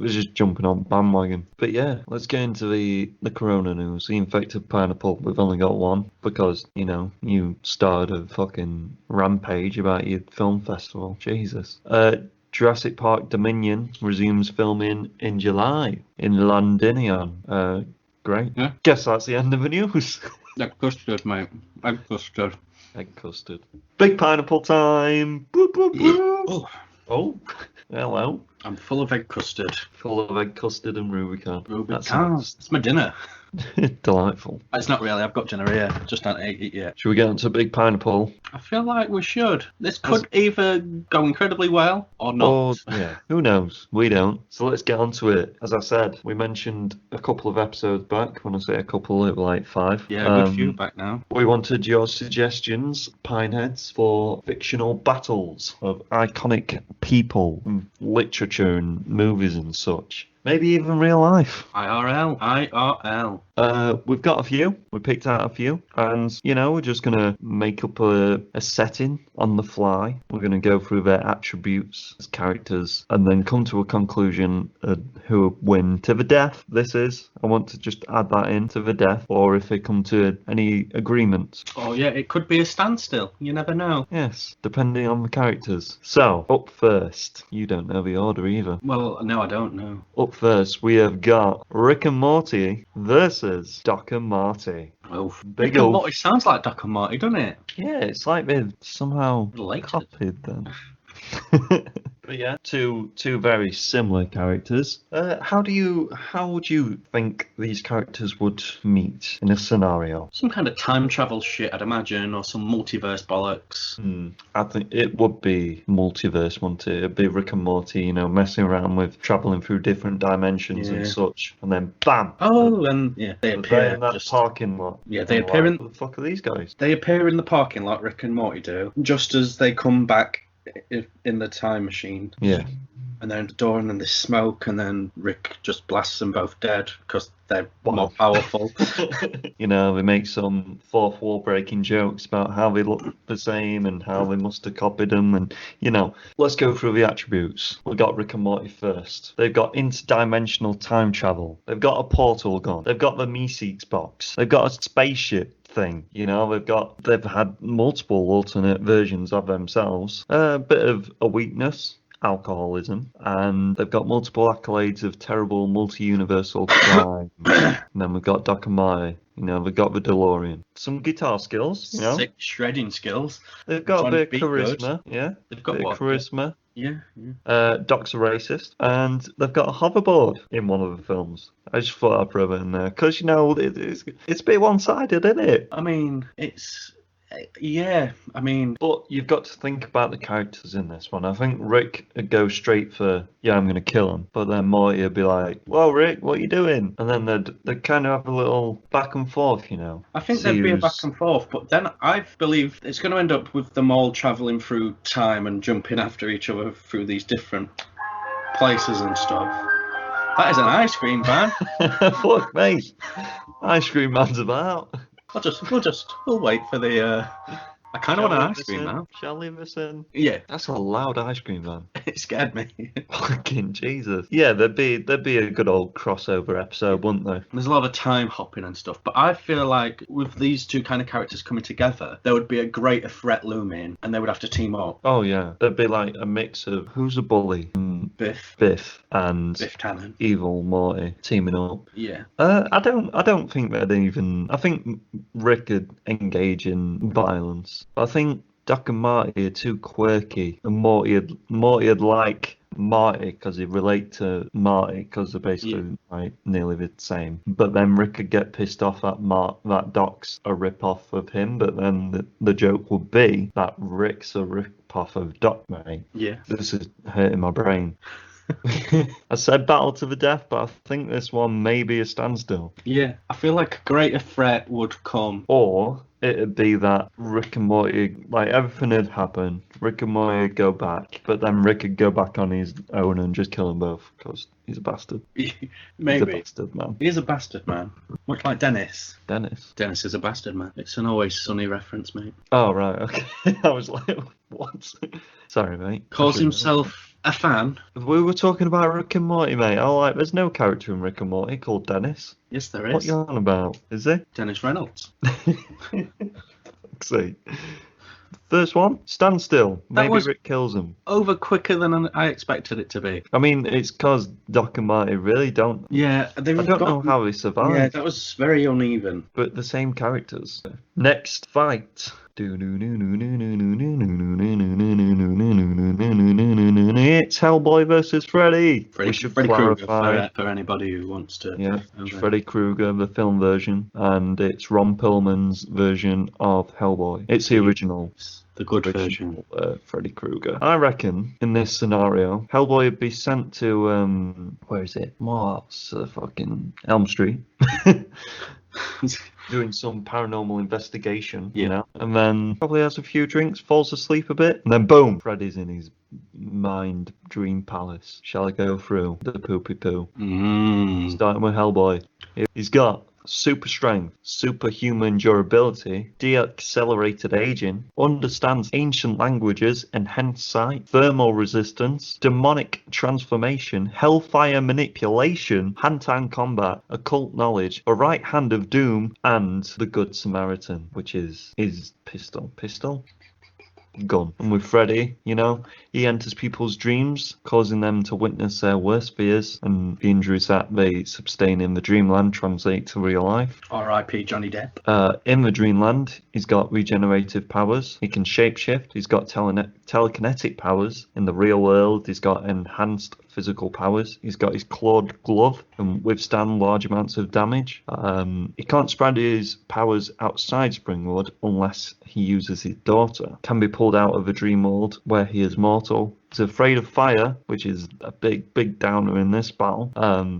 just jumping on bandwagon. But yeah, let's get into the Corona news. The infected pineapple. We've only got one because, you started a fucking rampage about your film festival. Jesus. Jurassic Park Dominion resumes filming in July in Londinium. Great. Yeah. Guess that's the end of the news. Egg custard, mate. Egg custard. Egg custard. Big pineapple time. Boop, boop, boop. Oh, hello. I'm full of egg custard. Full of egg custard and Rubicon. It's my dinner. Delightful. It's not really. I've got dinner here. Just haven't ate it yet. Should we get onto Big Pineapple? I feel like we should. This could either go incredibly well or not. Or, yeah, who knows? We don't. So let's get onto it. As I said, we mentioned a couple of episodes back. When I say a couple, it was like 5. Yeah, a good few back now. We wanted your suggestions, Pineheads, for fictional battles of iconic people, literature and movies and such. Maybe even real life. IRL. We've got a few. We picked out a few. And, we're just going to make up a setting on the fly. We're going to go through their attributes as characters and then come to a conclusion of who would win to the death. I want to just add that in to the death, or if they come to any agreement. Oh, yeah, it could be a standstill. You never know. Yes, depending on the characters. So, up first. You don't know the order either. Well, no, I don't know. Up first, we have got Rick and Morty versus Doc and Marty. Oof. Big Rick and old... Morty sounds like Doc and Marty, doesn't it? Yeah, it's like they've somehow Related. copied them. But yeah, two very similar characters. How would you think these characters would meet in a scenario? Some kind of time travel shit, I'd imagine, or some multiverse bollocks. I think it would be multiverse, wouldn't it? It'd be Rick and Morty, messing around with traveling through different dimensions and such, and then BAM! Oh, and they appear in that parking lot. Yeah, they appear in. What the fuck are these guys? They appear in the parking lot, Rick and Morty do, just as they come back in the time machine. Yeah. And they're in the door, and then they smoke, and then Rick just blasts them both dead because they're more powerful. They make some fourth wall breaking jokes about how they look the same and how they must have copied them. And, let's go through the attributes. We've got Rick and Morty first. They've got interdimensional time travel. They've got a portal gun. They've got the Meeseeks box. They've got a spaceship thing. You know, they've had multiple alternate versions of themselves. A bit of a weakness. Alcoholism, and they've got multiple accolades of terrible multi-universal crime. And then we've got Doc and Marty. You know, they've got the DeLorean. Some guitar skills, you know. Sick shredding skills. They've got a Trying to bit of be good. charisma, yeah. They've got Bit what? of charisma. Yeah. Doc's a racist, and they've got a hoverboard in one of the films. I just thought I'd throw it in there because, you know, it's a bit one-sided, isn't it? I mean, yeah. I mean, But you've got to think about the characters in this one. I think Rick would go straight for, yeah, I'm going to kill him. But then Morty would be like, well, Rick, what are you doing? And then they'd kind of have a little back and forth, you know. I think See there'd be a who's- back and forth, but then I believe it's going to end up with them all travelling through time and jumping after each other through these different places and stuff. That is an ice cream van. Fuck me. Ice cream man's about. We'll wait for the. I kind of want an ice cream now. Shall we listen? Yeah, That's a loud ice cream van. it scared me. Fucking Jesus. Yeah, there'd be a good old crossover episode, wouldn't there? There's a lot of time hopping and stuff, but I feel like with these two kind of characters coming together, there would be a greater threat looming, and they would have to team up. Oh yeah, there'd be like a mix of who's a bully, Biff and Biff Tannen. evil Morty teaming up. Yeah. I don't think they'd even. I think Rick could engage in violence. I think Doc and Marty are too quirky, and Morty'd like Marty because he'd relate to Marty because they're basically like nearly the same. But then Rick could get pissed off that Doc's a rip-off of him, but then the joke would be that Rick's a rip-off of Doc, mate. Yeah. This is hurting my brain. I said battle to the death, but I think this one may be a standstill. Yeah. I feel like a greater threat would come. Or it'd be that Rick and Morty, like everything would happen. Rick and Morty would go back, but then Rick would go back on his own and just kill them both because he's a bastard. Maybe. He's a bastard, man. He is a bastard, man. Much like Dennis. Dennis. Dennis is a bastard, man. It's an Always Sunny reference, mate. Oh, right, okay. I was like, what? Sorry, mate. Calls I shouldn't himself a fan. have. We were talking about Rick and Morty, mate. Oh, like, there's no character in Rick and Morty called Dennis. Yes, there What is. you on about? Is there? Dennis Reynolds. See. First one, standstill. Maybe was- Rick kills him. Over quicker than I expected it to be. I mean, it's because Doc and Marty really don't. Yeah, I don't know how they survived. Yeah, that was very uneven. But the same characters. Next fight. It's Hellboy versus Freddy. We should Freddy Krueger clarify. for anybody who wants to. Yeah, know it's that. Freddy Krueger, the film version, and it's Ron Perlman's version of Hellboy. It's the original. The good version. Freddy Krueger. I reckon in this scenario, Hellboy would be sent to where is it? What's fucking Elm Street? Doing some paranormal investigation, you know, and then probably has a few drinks, falls asleep a bit, and then boom, Freddy's in his mind dream palace. Shall I go through the poopy poo? Starting with Hellboy. He's got super strength, superhuman durability, de-accelerated aging, understands ancient languages, enhanced sight, thermal resistance, demonic transformation, hellfire manipulation, hand-to-hand combat, occult knowledge, a right hand of doom, and the Good Samaritan, which is his pistol. Gun. And with Freddy, you know, he enters people's dreams, causing them to witness their worst fears, and the injuries that they sustain in the dreamland translate to real life. R.I.P. Johnny Depp. In the dreamland, he's got regenerative powers. He can shapeshift. He's got telekinetic powers. In the real world, he's got enhanced physical powers. He's got his clawed glove and withstand large amounts of damage. He can't spread his powers outside Springwood unless he uses his daughter. Can be pulled out of a dream world where he is mortal. He's afraid of fire, which is a big downer in this battle.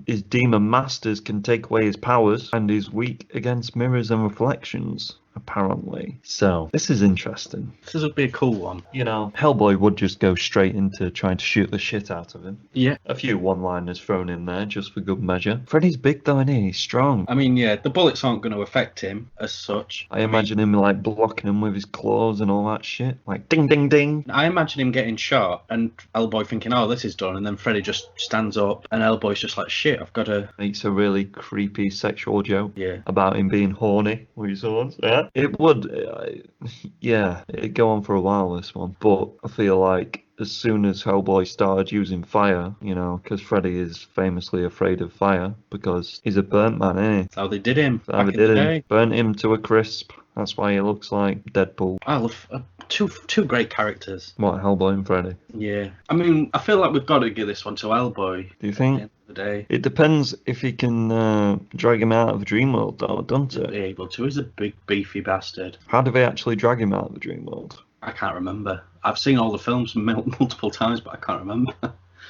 His demon masters can take away his powers, and he's weak against mirrors and reflections. apparently. So this is interesting. This would be a cool one. You know, Hellboy would just go straight into trying to shoot the shit out of him. Yeah. A few one-liners thrown in there just for good measure. Freddy's big though, isn't he? He's strong. I mean, yeah, the bullets aren't going to affect him as such. I imagine him like blocking him with his claws and all that shit. Like ding ding ding. I imagine him getting shot and Hellboy thinking, oh, this is done. And then Freddy just stands up and Hellboy's just like, shit, I've got to... Makes a really creepy sexual joke. Yeah. About him being horny with his horns. Yeah. It would, yeah, it'd go on for a while, this one. But I feel like as soon as Hellboy started using fire, you know, because Freddy is famously afraid of fire because he's a burnt man, eh? That's how they did him. That's how they did him. Burnt him to a crisp. That's why he looks like Deadpool. I love two great characters. What, Hellboy and Freddy? Yeah. I mean, I feel like we've got to give this one to Hellboy. Do you At the think? end of the day. It depends if he can drag him out of the dream world, though, doesn't Be it? able to. He's a big, beefy bastard. How do they actually drag him out of the dream world? I can't remember. I've seen all the films multiple times, but I can't remember.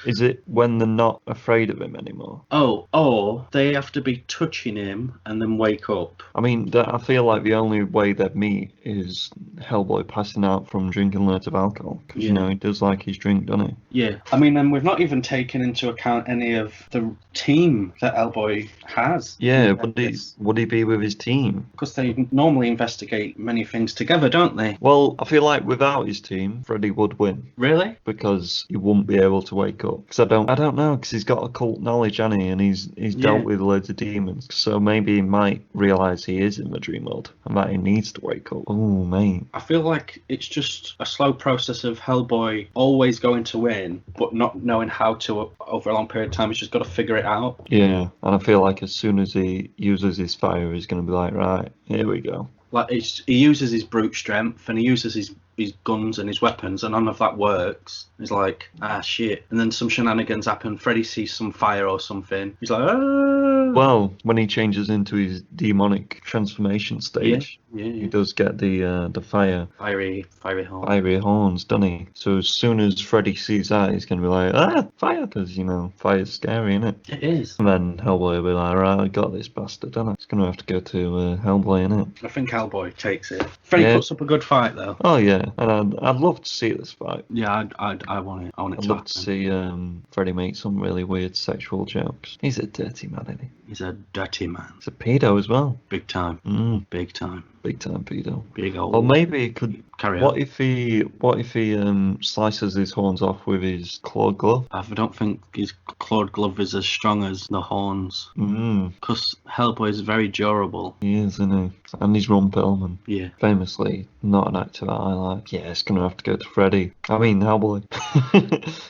Is it when they're not afraid of him anymore? Oh, or they have to be touching him and then wake up. I mean, I feel like the only way they'd meet is Hellboy passing out from drinking loads of alcohol. Because, you know, he does like his drink, doesn't he? Yeah. I mean, and we've not even taken into account any of the team that Hellboy has. Yeah, would he be with his team? Because they normally investigate many things together, don't they? Well, I feel like without his team, Freddy would win. Really? Because he wouldn't be able to wake up. Because I don't know, because he's got occult knowledge, hasn't he? And he's dealt with loads of demons. So maybe he might realise he is in the dream world and that he needs to wake up. Oh, mate. I feel like it's just a slow process of Hellboy always going to win, but not knowing how to over a long period of time. He's just got to figure it out. Yeah, and I feel like as soon as he uses his fire, he's going to be like, right, here we go. Like he uses his brute strength and he uses his guns and his weapons, and none of that works. He's like, shit. And then some shenanigans happen. Freddy sees some fire or something. He's like, ah. Well, when he changes into his demonic transformation stage, Yeah. he does get the Fiery horn. fiery horns, doesn't he? So as soon as Freddy sees that, he's going to be like, fire, because, you know, fire's scary, innit? It is. And then Hellboy will be like, right, I got this bastard, don't I? It's going to have to go to Hellboy, innit? I think Hellboy takes it. Freddy puts up a good fight, though. Oh, yeah. And I'd love to see this fight. Yeah, I want it. I want it I'd to love happen. to see Freddy make some really weird sexual jokes. He's a dirty man, isn't he? He's a dirty man. He's a pedo as well. Big time. Big time. Big time pedo. Big old. Or maybe he could. Carry on. What if he slices his horns off with his clawed glove? I don't think his clawed glove is as strong as the horns. Because Hellboy is very durable. He is, isn't he? And he's Ron Perlman. Yeah. Famously not an actor that I like. Yeah, it's gonna have to go to Freddy. I mean Hellboy.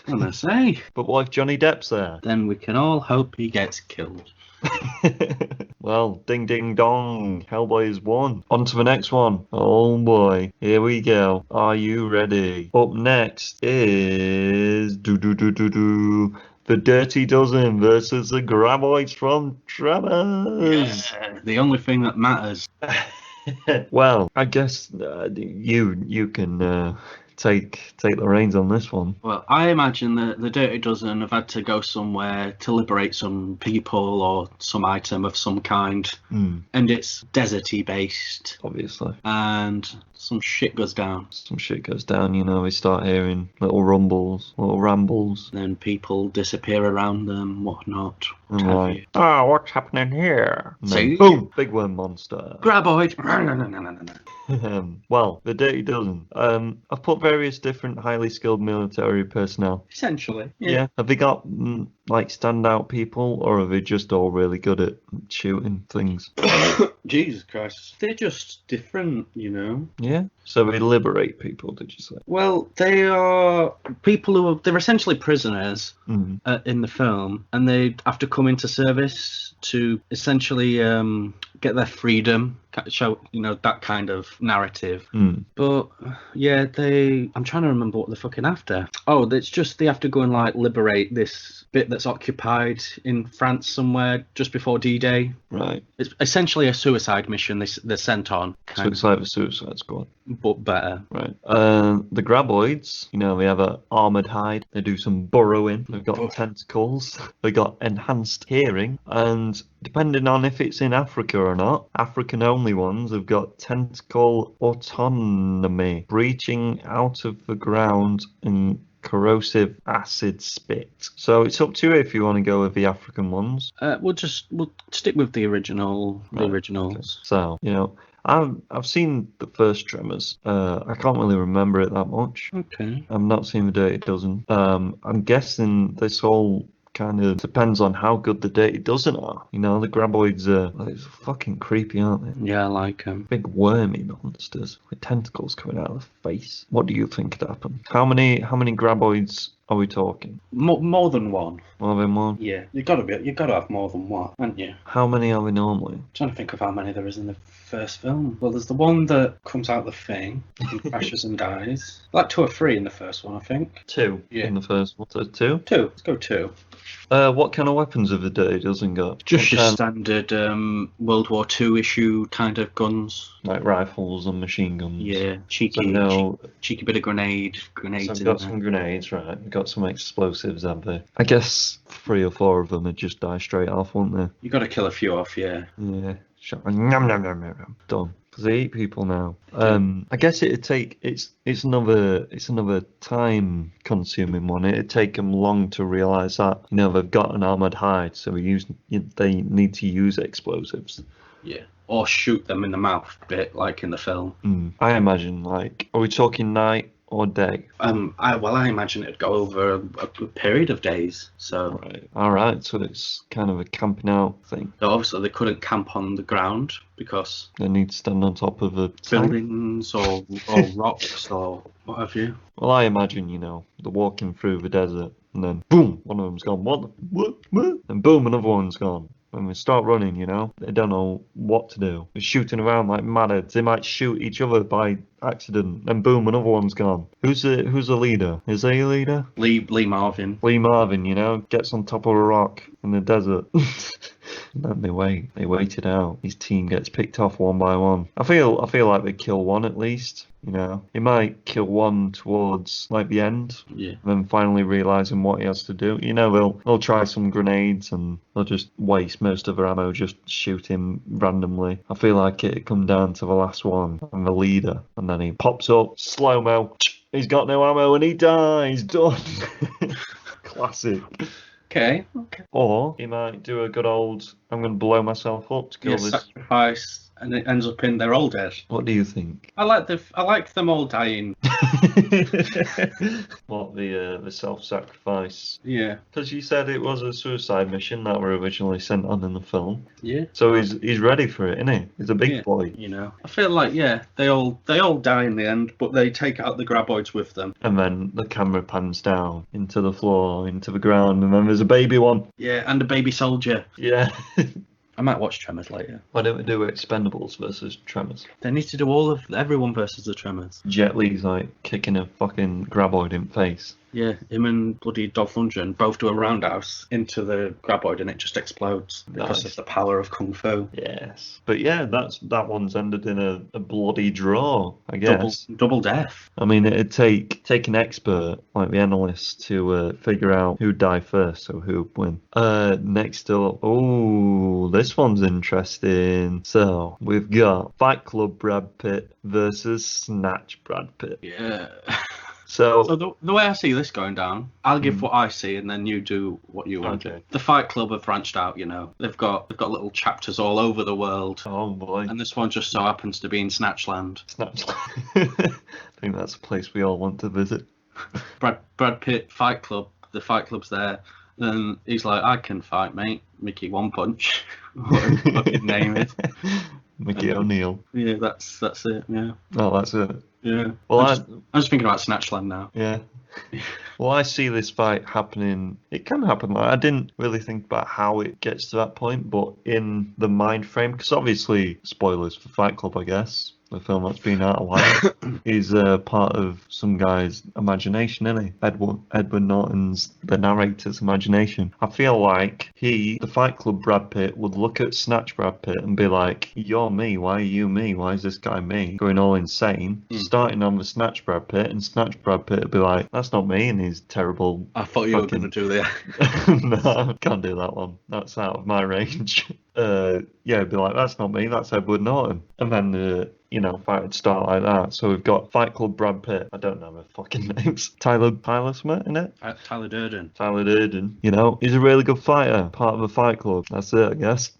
I'm gonna say. But what if Johnny Depp's there? Then we can all hope he gets killed. Well, ding ding dong, Hellboy is won. On to the next one. Oh boy, here we go. Are you ready? Up next is The Dirty Dozen versus the Graboids from Tremors. Yeah, the only thing that matters. Well, I guess you can take the reins on this one. Well, I imagine that the Dirty Dozen have had to go somewhere to liberate some people or some item of some kind, and it's deserty based, Obviously. and some shit goes down. Some shit goes down, you know, we start hearing little rumbles, little rambles. Then people disappear around them, whatnot. What And have like, you. what's happening here? And then, See? boom, big worm monster. Graboid. Well, the Dirty Dozen. I've put various different highly skilled military personnel. Essentially. Yeah. Have they got like standout people, or are they just all really good at shooting things? Jesus Christ. They're just different, you know. Yeah. So they liberate people, did you say? Well, they are people who they're essentially prisoners in the film, and they have to come into service to essentially get their freedom, show, you know, that kind of narrative. But yeah, I'm trying to remember what they're fucking after. Oh, it's just they have to go and like liberate this bit that's occupied in France somewhere just before D-Day. Right. It's essentially a suicide mission they're sent on. So it's like the Suicide Squad. but better. Right. The graboids, they have a armored hide. They do some burrowing. They've got tentacles. They got enhanced hearing. And depending on if it's in Africa or not, African-only ones have got tentacle autonomy, breaching out of the ground and corrosive acid spit. So it's up to you if you want to go with the African ones. We'll stick with the originals. Okay. So, I've seen the first Tremors. I can't really remember it that much. Okay. I've not seen the Dirty Dozen. I'm guessing this all kind of depends on how good the Dirty Dozen are. The graboids are fucking creepy, aren't they? Yeah, I like them. Big wormy monsters with tentacles coming out of the face. What do you think could happen? How many graboids are we talking? More than one. More than one? Yeah, you gotta have more than one, haven't you? How many are we normally? I'm trying to think of how many there is in the first film. Well, there's the one that comes out the thing and crashes and dies. Like 2 or 3 in the first one, I think. 2 Yeah. in the first one. So 2? 2. Let's go 2. What kind of weapons have the Dirty Dozen got? Just What your kind- standard World War II issue kind of guns. like rifles and machine guns. Yeah, So cheeky bit of grenades so in we've there. got some grenades, right? We've got some explosives, have they? I guess 3 or 4 of them would just die straight off, wouldn't they? You got to kill a few off, yeah. Yeah. Shot. Nom, nom, nom, nom, nom. Done. Because they eat people now. I guess it's another time consuming one. It'd take them long to realise that they've got an armoured hide, so they need to use explosives. Yeah. Or shoot them in the mouth a bit, like in the film. I imagine, are we talking night or day? I imagine it'd go over a period of days. So Right. All right. So it's kind of a camping out thing. obviously they couldn't camp on the ground because They need to stand on top of a tank. buildings or rocks or what have you. Well, I imagine, they're walking through the desert, and then boom, one of them's gone. What? And boom, another one's gone. When we start running, they don't know what to do. They're shooting around like madheads. They might shoot each other by accident, and boom, another one's gone. Who's the leader? Is there a leader? Lee Marvin. Lee Marvin, gets on top of a rock in the desert. And then they wait it out. His team gets picked off one by one. I feel like they kill one at least. He might kill one towards like the end. Yeah. And then finally realizing what he has to do. They'll try some grenades and they'll just waste most of their ammo just shooting randomly. I feel like it'd come down to the last one and the leader, and then he pops up, slow-mo. He's got no ammo and he dies. Done. Classic. Okay. Or he might do a good old, I'm going to blow myself up to kill Yeah, this. sacrifice, and it ends up in they're all dead. What do you think? I like them all dying. What, the self-sacrifice? Yeah. Because you said it was a suicide mission that were originally sent on in the film. Yeah. So he's ready for it, isn't he? He's a big boy. I feel like they all die in the end, but they take out the graboids with them. And then the camera pans down into the floor, into the ground, and then there's a baby one. Yeah, and a baby soldier. Yeah. I might watch Tremors later. Why don't we do Expendables versus Tremors? They need to do everyone versus the Tremors. Jet Li's kicking a fucking graboid in the face. Yeah, him and bloody Dolph Lundgren both do a roundhouse into the graboid and it just explodes because Nice. of the power of kung fu. Yes. But yeah, that one's ended in a bloody draw, I guess. Double death. I mean, it'd take an expert like the analyst to figure out who'd die first, so who'd win. Next up, this one's interesting. So we've got Fight Club Brad Pitt versus Snatch Brad Pitt. Yeah. So So the way I see this going down, I'll give what I see, and then you do what you want. Okay. The Fight Club have branched out. They've got little chapters all over the world, oh boy, and this one just so happens to be in Snatchland. Snatch. I think that's a place we all want to visit. Brad Pitt Fight Club. The Fight Club's there, and he's like, "I can fight, mate. Mickey One Punch, whatever his fucking name is." Mickey O'Neill. Yeah, that's it. Yeah, Oh, that's it. yeah. Well, I'm just thinking about Snatchland now. Yeah. Well, I see this fight happening. It can happen. I didn't really think about how it gets to that point, but in the mind frame, because obviously, spoilers for Fight Club, I guess. the film that's been out a while. He's part of some guy's imagination, isn't he? Edward Norton's, the narrator's imagination. I feel like the Fight Club Brad Pitt would look at Snatch Brad Pitt and be like, you're me, why are you me? Why is this guy me? Going all insane. Starting on the Snatch Brad Pitt, and Snatch Brad Pitt would be like, that's not me, and he's terrible. I thought you were going to do that. No, can't do that one. That's out of my range. It'd be like, that's not me, that's Edward Norton. And then, fight would start like that. So we've got Fight Club Brad Pitt. I don't know their fucking names. Tyler Smith, in it? Tyler Durden. Tyler Durden. He's a really good fighter. Part of a fight club. That's it, I guess.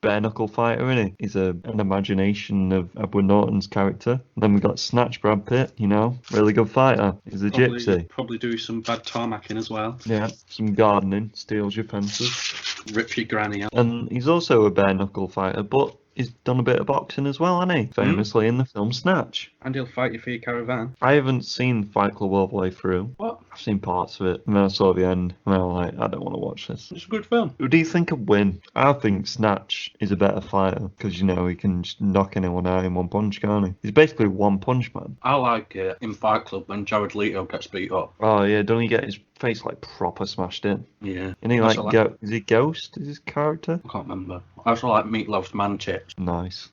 Bare knuckle fighter, isn't he? He's an imagination of Edward Norton's character. And then we've got Snatch Brad Pitt, really good fighter. He's a gypsy. Probably do some bad tarmacking as well. Yeah, some gardening, steals your fences. Rip your granny out. And he's also a bare knuckle fighter, but he's done a bit of boxing as well, hasn't he? Famously in the film Snatch. And he'll fight you for your caravan. I haven't seen Fight Club all the way through. What? I've seen parts of it, and then I saw the end, and I was like, I don't want to watch this. It's a good film. Who do you think would win? I think Snatch is a better fighter, because, he can just knock anyone out in one punch, can't he? He's basically one punch man. I like it in Fight Club when Jared Leto gets beat up. Oh, yeah, don't he get his face, proper smashed in? Yeah. And he, is he Ghost? Is his character? I can't remember. I also like Meatloaf's man chips. Nice.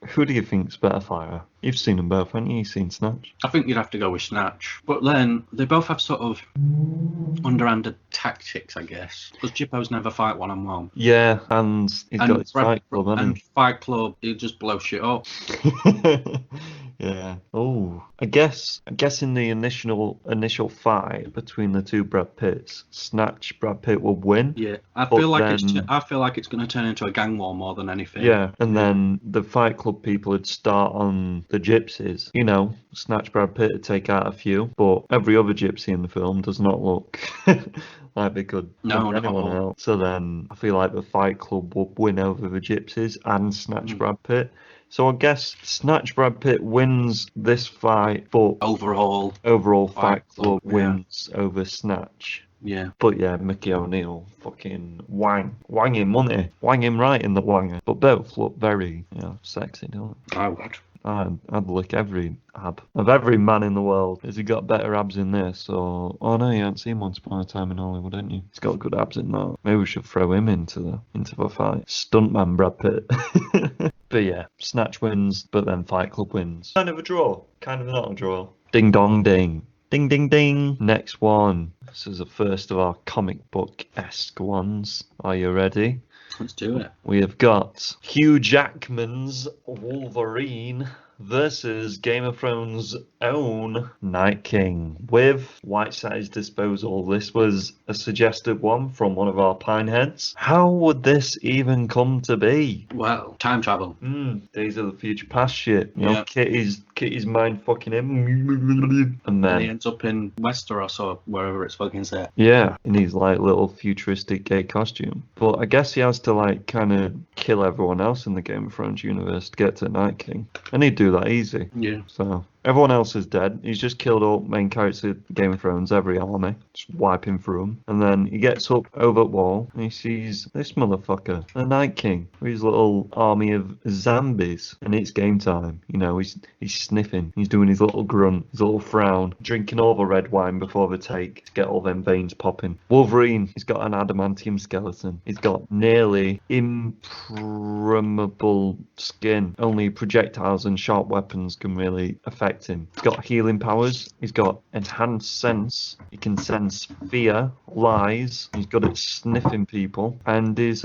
Who do you think's better fighter? You've seen them both, haven't you? You've seen Snatch. I think you'd have to go with Snatch. But then they both have sort of underhanded tactics, I guess. Because Jippo's never fight one-on-one. Yeah, and he's got his Fight Club, hasn't he? Fight Club, he'll just blow shit up. Yeah. Oh, I guess in the initial fight between the two Brad Pitts, Snatch Brad Pitt will win. Yeah, I feel like it's going to turn into a gang war more than anything. Yeah, and then the Fight Club people would start on the gypsies. Snatch Brad Pitt would take out a few, but every other gypsy in the film does not look like they could anyone else. So then I feel like the Fight Club will win over the gypsies and Snatch Brad Pitt. So I guess Snatch Brad Pitt wins this fight, but overall Fight Club wins over Snatch. Yeah. But yeah, Mickey O'Neill fucking wang him, wouldn't he? Wang him right in the wanger. But both look very, sexy, don't they? I would. I'd lick every ab of every man in the world. Has he got better abs in this? Or no, you haven't seen Once Upon a Time in Hollywood, haven't you? He's got good abs in that. Maybe we should throw him into the fight. Stuntman Brad Pitt. But yeah, Snatch wins, but then Fight Club wins. Kind of a draw. Kind of not a draw. Ding dong ding. Ding ding ding. Next one. This is the first of our comic book-esque ones. Are you ready? Let's do it. We have got Hugh Jackman's Wolverine versus Game of Thrones' own Night King with White at his disposal. This was a suggested one from one of our Pineheads. How would this even come to be? Well, time travel. Days of the Future Past shit. Kitty's mind fucking him. And then he ends up in Westeros or wherever it's fucking set. Yeah, in his little futuristic gay costume. But I guess he has to kind of kill everyone else in the Game of Thrones universe to get to Night King. And he'd do that easy. Yeah. So everyone else is dead. He's just killed all main characters of Game of Thrones, every army. Just wiping through them. And then he gets up over the wall and he sees this motherfucker, the Night King, with his little army of zombies. And it's game time. He's sniffing. He's doing his little grunt, his little frown, drinking all the red wine before the take to get all them veins popping. Wolverine, he's got an adamantium skeleton. He's got nearly impermeable skin. Only projectiles and sharp weapons can really affect him. He's got healing powers. He's got enhanced sense. He can sense fear, lies. He's good at sniffing people. And he's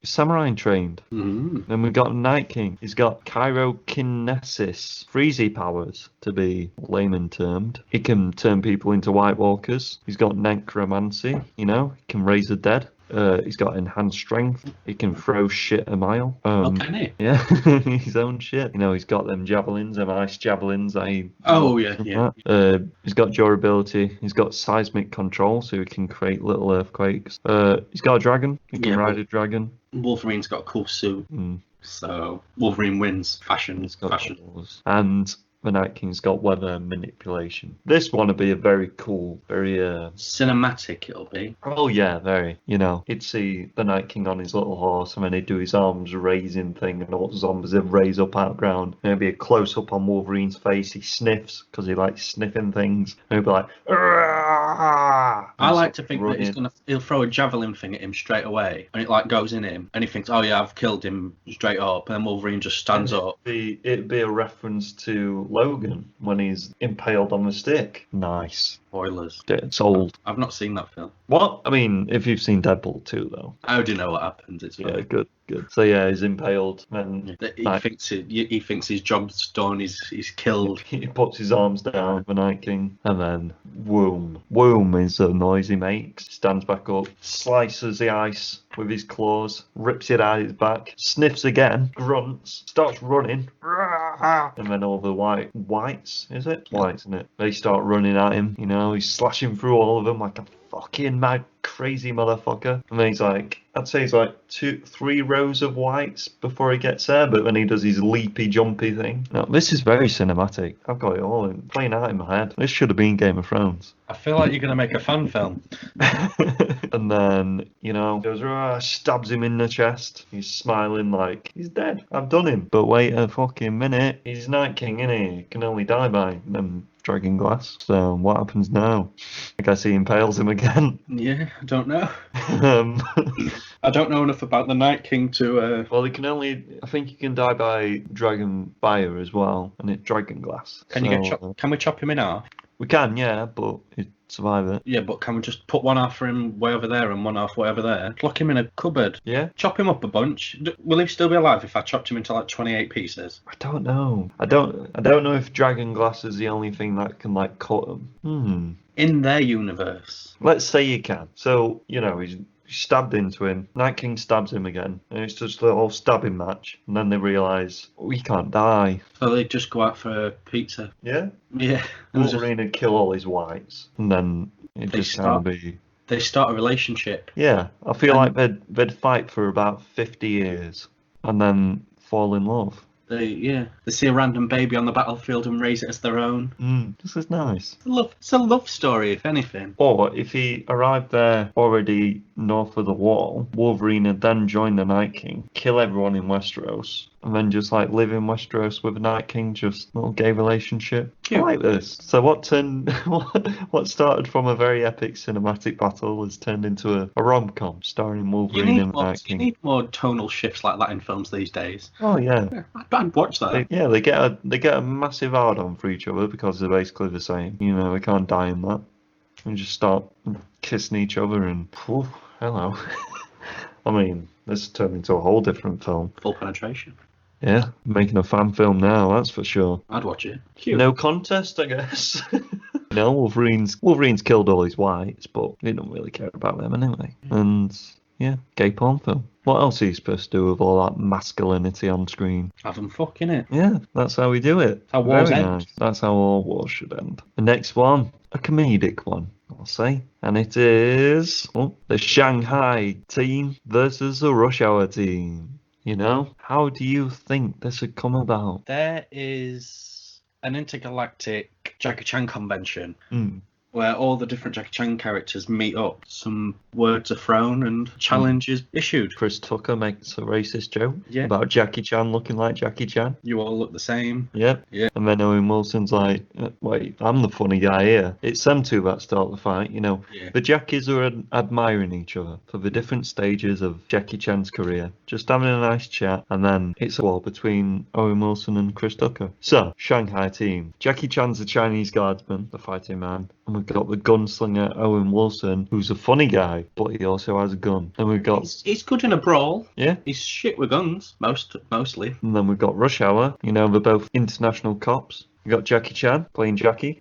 samurai trained. Then we've got Night King. He's got chirokinesis, freezy powers to be layman termed. He can turn people into White Walkers. He's got necromancy, he can raise the dead. He's got enhanced strength. He can throw shit a mile. Can he? Yeah, his own shit. He's got them javelins, them ice javelins. Yeah. He's got durability. He's got seismic control, so he can create little earthquakes. He's got a dragon. He can ride a dragon. Wolverine's got a cool suit. So Wolverine wins. Fashion. He's got fashion. And the Night King's got weather manipulation. This one would be a very cool, very Cinematic, it'll be. oh yeah, very. You know, he'd see the Night King on his little horse, and then he'd do his arms raising thing, and all the zombies would raise up out of ground. And it'd be a close up on Wolverine's face. He sniffs because he likes sniffing things, and he'd be like, "Arrgh!" I like to think that running. he'll throw a javelin thing at him straight away, and it like goes in him, and he thinks, oh yeah, I've killed him straight up, and then Wolverine just stands up. It'd be a reference to Logan when he's impaled on the stick. Nice. Spoilers. It's old. I've not seen that film. What? I mean, if you've seen Deadpool 2, though. I already know what happens. It's Yeah, fine. good. So yeah, he's impaled, and He thinks his job's done. He's killed. he puts his arms down, the Night King, and then whoom. Whoom is the noise he makes. Stands back up, slices the ice with his claws, rips it out of his back, sniffs again, grunts, starts running, and then all the whites, is it? Whites, isn't it? They start running at him, you know, he's slashing through all of them like a fucking mad, crazy motherfucker. And then I'd say he's like 3 rows of whites before he gets there, but then he does his leapy, jumpy thing. No, this is very cinematic. I've got it all playing out in my head. This should have been Game of Thrones. I feel like you're gonna make a fan film. And then, you know, goes, stabs him in the chest. He's smiling like, he's dead. I've done him. But wait a fucking minute. He's Night King, innit? He can only die by them dragon glass. So what happens now? I guess he impales him again. Yeah, I don't know. um, I don't know enough about the Night King to. well, I think you can die by dragon fire as well, and it's dragon glass. Can we chop him in half? We can, yeah, but he'd survive it. Yeah, but can we just put one half for him way over there and one half way over there? Lock him in a cupboard. Yeah? Chop him up a bunch. Will he still be alive if I chopped him into like 28 pieces? I don't know. I don't know if dragon glass is the only thing that can like cut them. In their universe. Let's say you can. So, you know, he's stabbed into him. Night King stabs him again, and it's just a whole stabbing match. And then they realise we can't die. So they just go out for pizza. Yeah. Yeah. Wolverine would kill all his whites, and then it just kind of be. They start a relationship. Yeah, I feel like they'd fight for about 50 years, and then fall in love. They see a random baby on the battlefield and raise it as their own. This is nice. It's a love story, if anything. Or if he arrived there already north of the wall, Wolverine would then join the Night King, kill everyone in Westeros, and then just like live in Westeros with the Night King, just little gay relationship. Cute. I like this. So what started from a very epic cinematic battle has turned into a rom-com starring Wolverine and the Night You King. need more tonal shifts like that in films these days. Oh yeah. I'd watch that. They get a massive hard-on for each other because they're basically the same. You know, they can't die in that. And just start kissing each other and hello. I mean, this turned into a whole different film. Full penetration. Yeah, making a fan film now, that's for sure. I'd watch it. Cute. No contest, I guess. No, Wolverine's killed all his whites, but he don't really care about them anyway. And yeah, gay porn film. What else are you supposed to do with all that masculinity on screen? Have them fucking it. Yeah, that's how we do it. How wars Very end. nice. That's how all wars should end. The next one, a comedic one, I'll say. And it is the Shanghai team versus the Rush Hour team. You know, how do you think this had come about? There is an intergalactic Jackie Chan convention where all the different Jackie Chan characters meet up. Some words are thrown and challenge is issued. Chris Tucker makes a racist joke Yeah. about Jackie Chan looking like Jackie Chan. You all look the same. Yep. Yeah. And then Owen Wilson's like, wait, I'm the funny guy here. It's them two that start the fight, you know. Yeah. The Jackies are admiring each other for the different stages of Jackie Chan's career. Just having a nice chat, and then it's a war between Owen Wilson and Chris Tucker. So, Shanghai team. Jackie Chan's the Chinese guardsman, the fighting man. And we've got the gunslinger Owen Wilson, who's a funny guy, but he also has a gun. And we've got... He's good in a brawl. Yeah. He's shit with guns, mostly. And then we've got Rush Hour. You know, they're both international cops. We've got Jackie Chan playing Jackie.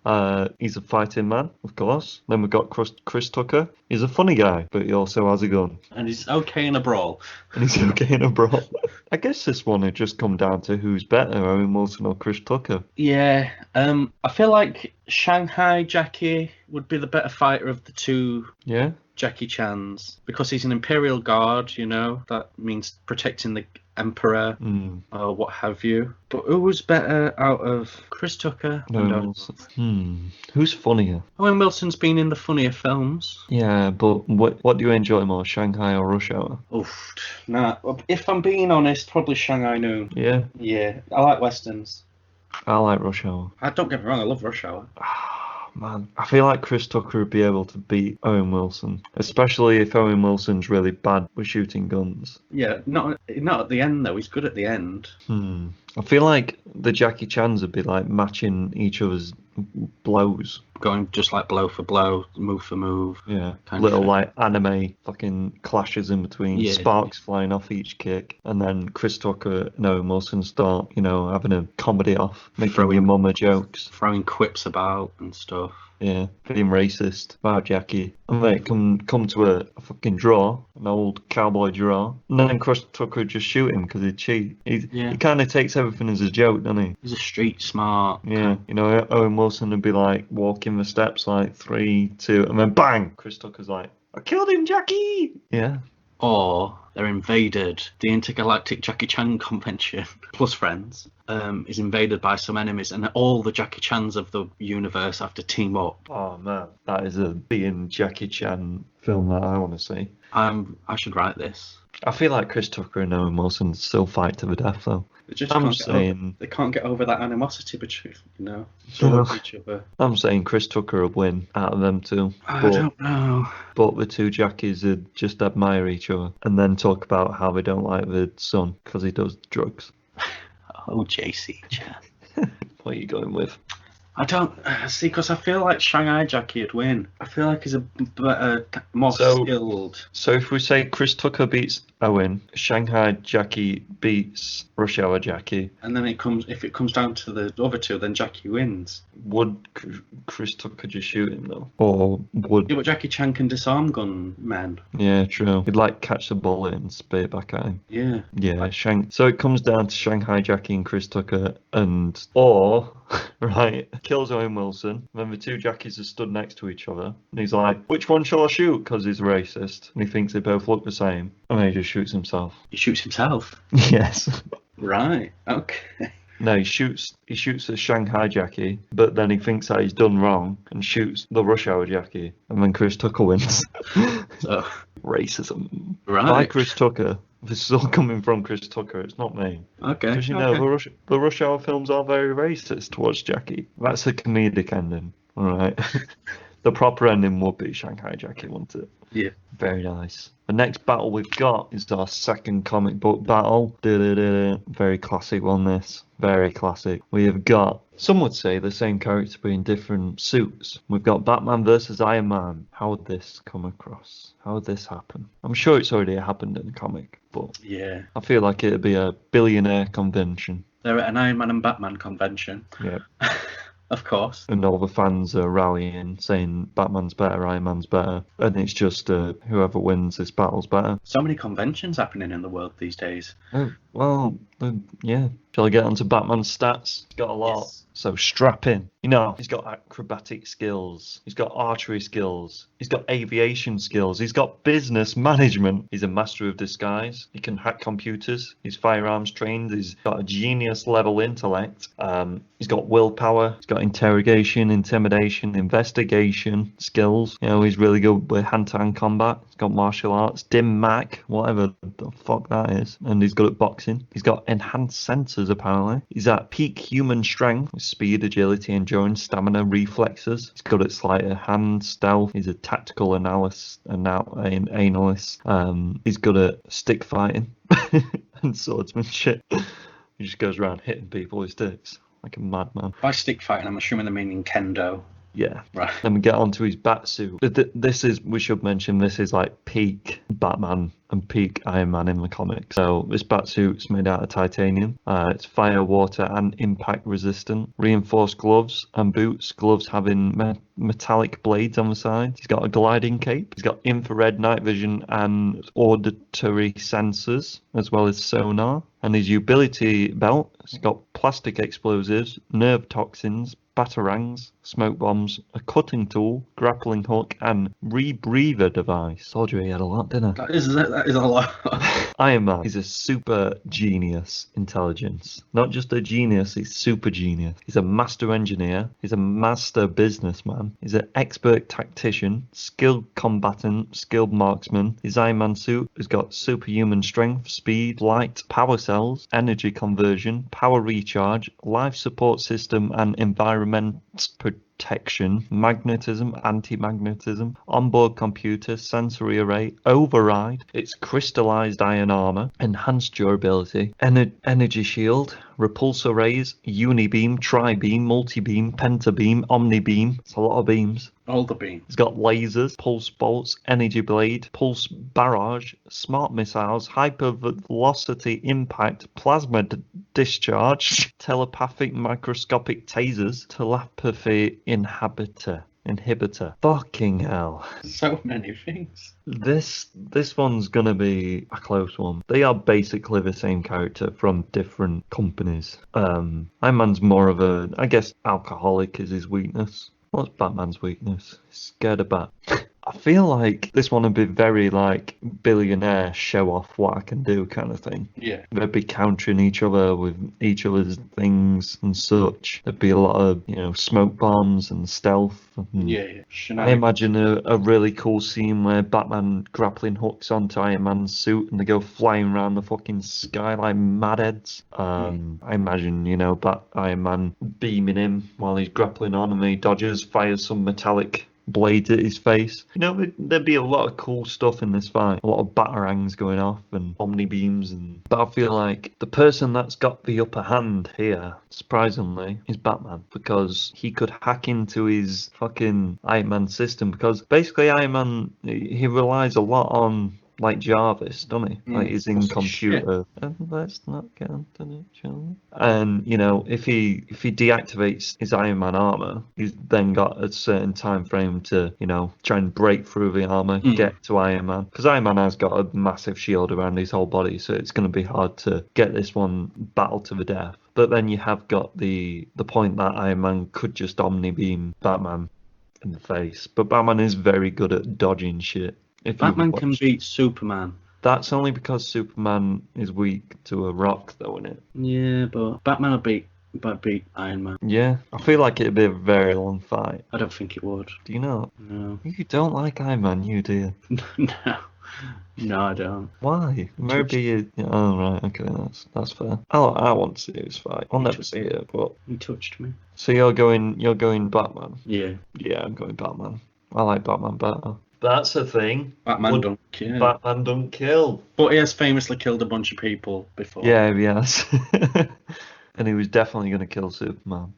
He's a fighting man, of course. Then we've got Chris Tucker. He's a funny guy, but he also has a gun. And he's okay in a brawl. And he's okay in a brawl. I guess this one had just come down to who's better, Owen Wilson or Chris Tucker. Yeah. I feel like Shanghai Jackie would be the better fighter of the two Yeah? Jackie Chans because he's an Imperial Guard, you know. That means protecting the emperor or what have you. But who was better out of Chris Tucker and Owen Owen Wilson. Wilson? Who's funnier? Owen Wilson's been in the funnier films. Yeah, but what do you enjoy more, Shanghai or Rush Hour? Oof, nah. If I'm being honest, probably Shanghai Noon. Yeah, Yeah, I like westerns. I like Rush Hour. Don't get me wrong, I love Rush Hour. Man, I feel like Chris Tucker would be able to beat Owen Wilson, especially if Owen Wilson's really bad with shooting guns. Yeah, not at the end though. He's good at the end. I feel like the Jackie Chans would be like matching each other's blows. Going just like blow for blow, move for move. Yeah, kind little of thing. like anime fucking clashes in between, Yeah. sparks flying off each kick, and then Chris Tucker and Owen Wilson start, having a comedy off, making your mama jokes. Throwing quips about and stuff. Yeah, being racist about Jackie. And then it come to a fucking draw, an old cowboy draw. And then Chris Tucker would just shoot him because he'd cheat. He kind of takes everything as a joke, doesn't he? He's a street smart. Yeah, Owen Wilson would be like walking the steps like 3, 2, and then bang! Chris Tucker's like, I killed him, Jackie! Yeah. Or they're invaded. The Intergalactic Jackie Chan Convention, plus friends, is invaded by some enemies, and all the Jackie Chans of the universe have to team up. Oh man, that is a being Jackie Chan film that I want to see. I should write this. I feel like Chris Tucker and Owen Wilson still fight to the death though. They can't get over that animosity between, towards each other. I'm saying Chris Tucker will win out of them two. I don't know. But the two Jackies would just admire each other and then talk about how they don't like the son because he does drugs. Oh, JC Chan. What are you going with? I don't see, because I feel like Shanghai Jackie would win. I feel like he's a better, more skilled. So if we say Chris Tucker beats Owen, Shanghai Jackie beats Rush Hour Jackie, and then if it comes down to the other two, then Jackie wins. Would Chris Tucker just shoot him though, or would? Yeah, but Jackie Chan can disarm gunmen. Yeah, true. He'd like catch the bullet and spit it back at him. Yeah. Yeah, So it comes down to Shanghai Jackie and Chris Tucker, or right, kills Owen Wilson. Then the two Jackies are stood next to each other, and he's like, "Which one shall I shoot?" Because he's racist, and he thinks they both look the same, and then he just shoots himself. He shoots himself. Yes. Right. Okay. No, he shoots the Shanghai Jackie, but then he thinks that he's done wrong and shoots the Rush Hour Jackie, and then Chris Tucker wins. So racism. Right. By Chris Tucker. This is all coming from Chris Tucker. It's not me. Okay. Because the Rush Hour films are very racist towards Jackie. That's a comedic ending. All right. The proper ending would be Shanghai Jackie, wouldn't it? Yeah. Very nice. The next battle we've got is our second comic book battle. Very classic one, this. Very classic. We have got, some would say, the same character but in different suits. We've got Batman versus Iron Man. How would this come across? How would this happen? I'm sure it's already happened in the comic, but Yeah. I feel like it'd be a billionaire convention. They're at an Iron Man and Batman convention. Yeah. Of course. And all the fans are rallying, saying Batman's better, Iron Man's better. And it's just whoever wins this battle's better. So many conventions happening in the world these days. Oh, well, yeah. Shall I get onto Batman's stats? He's got a lot. Yes. So strap in. He's got acrobatic skills. He's got archery skills. He's got aviation skills. He's got business management. He's a master of disguise. He can hack computers. He's firearms trained. He's got a genius level intellect. He's got willpower. He's got interrogation, intimidation, investigation skills. He's really good with hand-to-hand combat. He's got martial arts, dim mac, whatever the fuck that is. And he's good at boxing. He's got enhanced sensors, apparently. He's at peak human strength, with speed, agility, endurance, stamina, reflexes. He's good at sleight of hand, stealth. He's a tactical analyst. He's good at stick fighting and swordsmanship. He just goes around hitting people with sticks like a madman. By stick fighting, I'm assuming they mean kendo. Yeah. Right. Then we get onto his bat suit. We should mention, this is like peak Batman and peak Iron Man in the comics. So this bat suit's made out of titanium. It's fire, water, and impact resistant. Reinforced gloves and boots. Gloves having metallic blades on the side. He's got a gliding cape. He's got infrared, night vision, and auditory sensors, as well as sonar. And his utility belt. He's got plastic explosives, nerve toxins, batarangs, smoke bombs, a cutting tool, grappling hook, and rebreather device. Told you he had a lot, didn't I? That is a lot. Iron Man is a super genius intelligence. Not just a genius, he's super genius. He's a master engineer. He's a master businessman. He's an expert tactician, skilled combatant, skilled marksman. His Iron Man suit has got superhuman strength, speed, light, power cells, energy conversion, power recharge, life support system, and environment protection, magnetism, anti-magnetism, onboard computer, sensory array, override, its crystallized iron armor, enhanced durability, energy shield, repulsor rays, unibeam, tri-beam, multi-beam, pentabeam, omni-beam. It's a lot of beams. All the beams. It's got lasers, pulse bolts, energy blade, pulse barrage, smart missiles, hypervelocity impact, plasma discharge, telepathic microscopic tasers, telepathy inhibitor. Fucking hell. So many things. This one's gonna be a close one. They are basically the same character from different companies. Iron Man's more of a, I guess, alcoholic is his weakness. What's Batman's weakness? He's scared of bat. I feel like this one would be very like billionaire show off what I can do kind of thing. Yeah. They'd be countering each other with each other's things and such. There'd be a lot of, smoke bombs and stealth. And Yeah. I imagine a really cool scene where Batman grappling hooks onto Iron Man's suit and they go flying around the fucking sky like madheads. I imagine, Iron Man beaming him while he's grappling on and he dodges, fires some metallic blade at his face. There'd be a lot of cool stuff in this fight. A lot of batarangs going off and omni beams, but I feel like the person that's got the upper hand here, surprisingly, is Batman, because he could hack into his fucking Iron Man system, because basically Iron Man, he relies a lot on like Jarvis, doesn't he? Like he's in computer. And let's not get onto it, shall we? And if he deactivates his Iron Man armor, he's then got a certain time frame to try and break through the armor, get to Iron Man, because Iron Man has got a massive shield around his whole body, so it's going to be hard to get this one battle to the death. But then you have got the point that Iron Man could just omni beam Batman in the face, but Batman is very good at dodging shit. Batman can beat Superman. That's only because Superman is weak to a rock, though, isn't it? Yeah, but Batman will beat Iron Man. Yeah, I feel like it'd be a very long fight. I don't think it would. Do you not? No. You don't like Iron Man, you do? No, I don't. Why? Maybe you... Oh, right, okay, that's fair. I want to see this fight. I'll never see it, but... You touched me. So you're going Batman? Yeah. Yeah, I'm going Batman. I like Batman better. That's the thing. Batman don't kill. Batman don't kill. But he has famously killed a bunch of people before. Yeah, he has. And he was definitely going to kill Superman.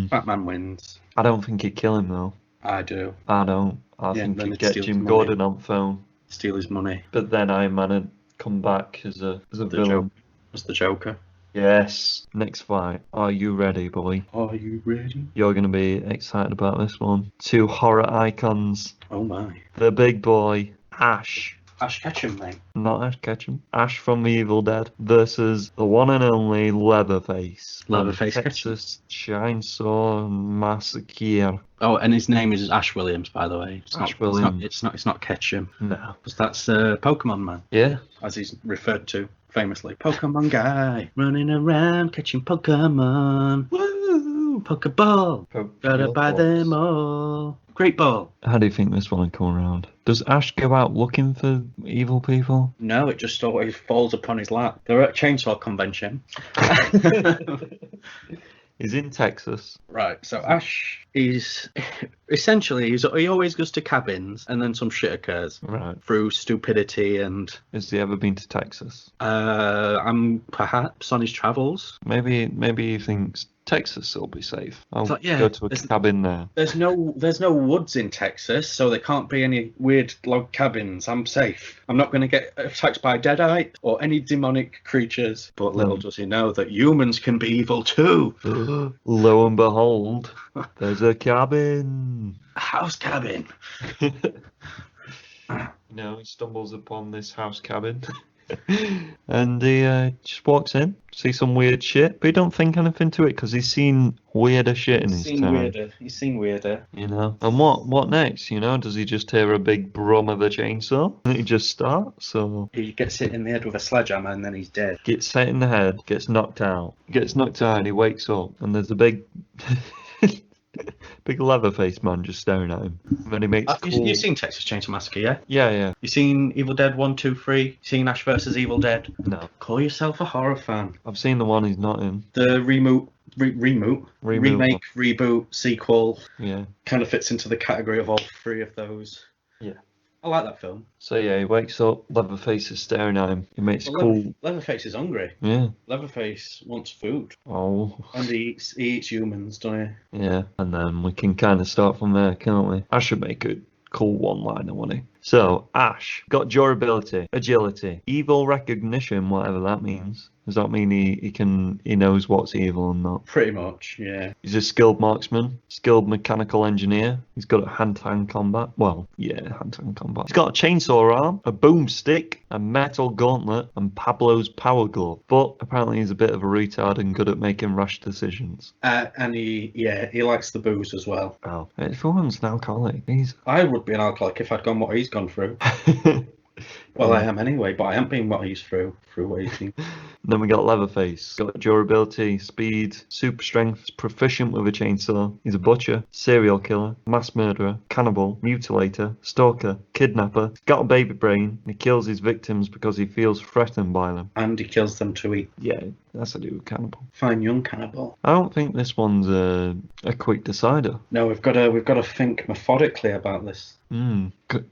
Batman wins. I don't think he'd kill him, though. I do. I don't. I think he'd get steal Jim his Gordon on the phone. Steal his money. But then Iron Man would come back as a villain. As the Joker. Yes. Next fight. Are you ready, boy? Are you ready? You're going to be excited about this one. Two horror icons. Oh my. The big boy, Ash. Ash Ketchum, mate. Not Ash Ketchum. Ash from the Evil Dead versus the one and only Leatherface. Leatherface Texas Chainsaw Massacre. Oh, and his name is Ash Williams, by the way. Williams. It's not Ketchum. No. Because that's Pokemon Man. Yeah. As he's referred to famously. Pokemon guy running around catching Pokemon. Woo! Pokeball. Gotta buy them all. Great ball. How do you think this one will come around? Does Ash go out looking for evil people? No, it just always falls upon his lap. They're at a chainsaw convention. He's in Texas. Right, so Ash is essentially he always goes to cabins and then some shit occurs. Right. Through stupidity and Has he ever been to Texas? I'm perhaps on his travels. Maybe he thinks Texas will be safe. I'll It's like, yeah, go to a cabin there. There's no woods in Texas, so there can't be any weird log cabins. I'm safe. I'm not going to get attacked by Deadite or any demonic creatures. But little does he know that humans can be evil too. Lo and behold, there's a cabin. A house cabin. No, he stumbles upon this house cabin. And he just walks in, see some weird shit, but he don't think anything to it because he's seen weirder shit in his time. He's seen weirder. You know, and what next? You know, does he just hear a big brum of a chainsaw and he just starts? So He gets hit in the head with a sledgehammer and then he's dead. gets hit in the head, gets knocked out, and he wakes up, and there's a big, big Leatherface man just staring at him. And then he makes You've seen Texas Chainsaw Massacre, yeah? Yeah. You seen Evil Dead 1, 2, 3? You seen Ash vs Evil Dead? No, Call yourself a horror fan. I've seen the one he's not in. The remake, reboot, sequel Yeah. kind of fits into the category of all three of those. Yeah. I like that film. So yeah, he wakes up, Leatherface is staring at him. He makes Well, cool. Leatherface is hungry. Yeah. Leatherface wants food. Oh. And he eats humans, doesn't he? Yeah. And then we can kind of start from there, can't we? Ash should make a cool one-liner, wouldn't he? So Ash got durability, agility, evil recognition, whatever that means. Does that mean he knows what's evil and not? Pretty much, yeah. He's a skilled marksman, skilled mechanical engineer. He's good at hand-to-hand combat. Well, yeah, hand-to-hand combat. He's got a chainsaw arm, a boomstick, a metal gauntlet, and Pablo's power glove. But apparently he's a bit of a retard and good at making rash decisions. And he likes the booze as well. Oh, everyone's an alcoholic. I would be an alcoholic if I'd gone what he's gone through. Well, I am anyway, but I haven't been what he's through what he's been. Then we got Leatherface. Got durability, speed, super strength, proficient with a chainsaw. He's a butcher, serial killer, mass murderer, cannibal, mutilator, stalker, kidnapper. He's got a baby brain. And he kills his victims because he feels threatened by them. And he kills them to eat. Yeah, that's a do with cannibal. Fine young cannibal. I don't think this one's a quick decider. No, we've got to think methodically about this.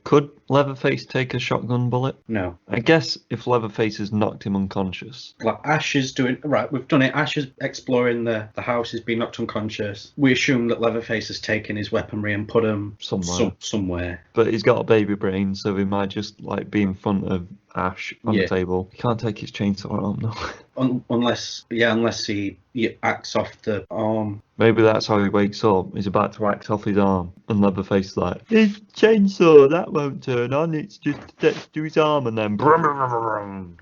Could Leatherface take a shotgun bullet? No. I guess if Leatherface has knocked him unconscious. Like Ash is doing right, we've done it. Ash is exploring the house, he's been knocked unconscious. We assume that Leatherface has taken his weaponry and put him somewhere. But he's got a baby brain, so he might just like be in front of Ash on the table. He can't take his chainsaw arm though. Unless he acts off the arm. Maybe that's how he wakes up. He's about to act off his arm, and Leatherface is like, "His chainsaw, that won't turn on. It's just attached to his arm," and then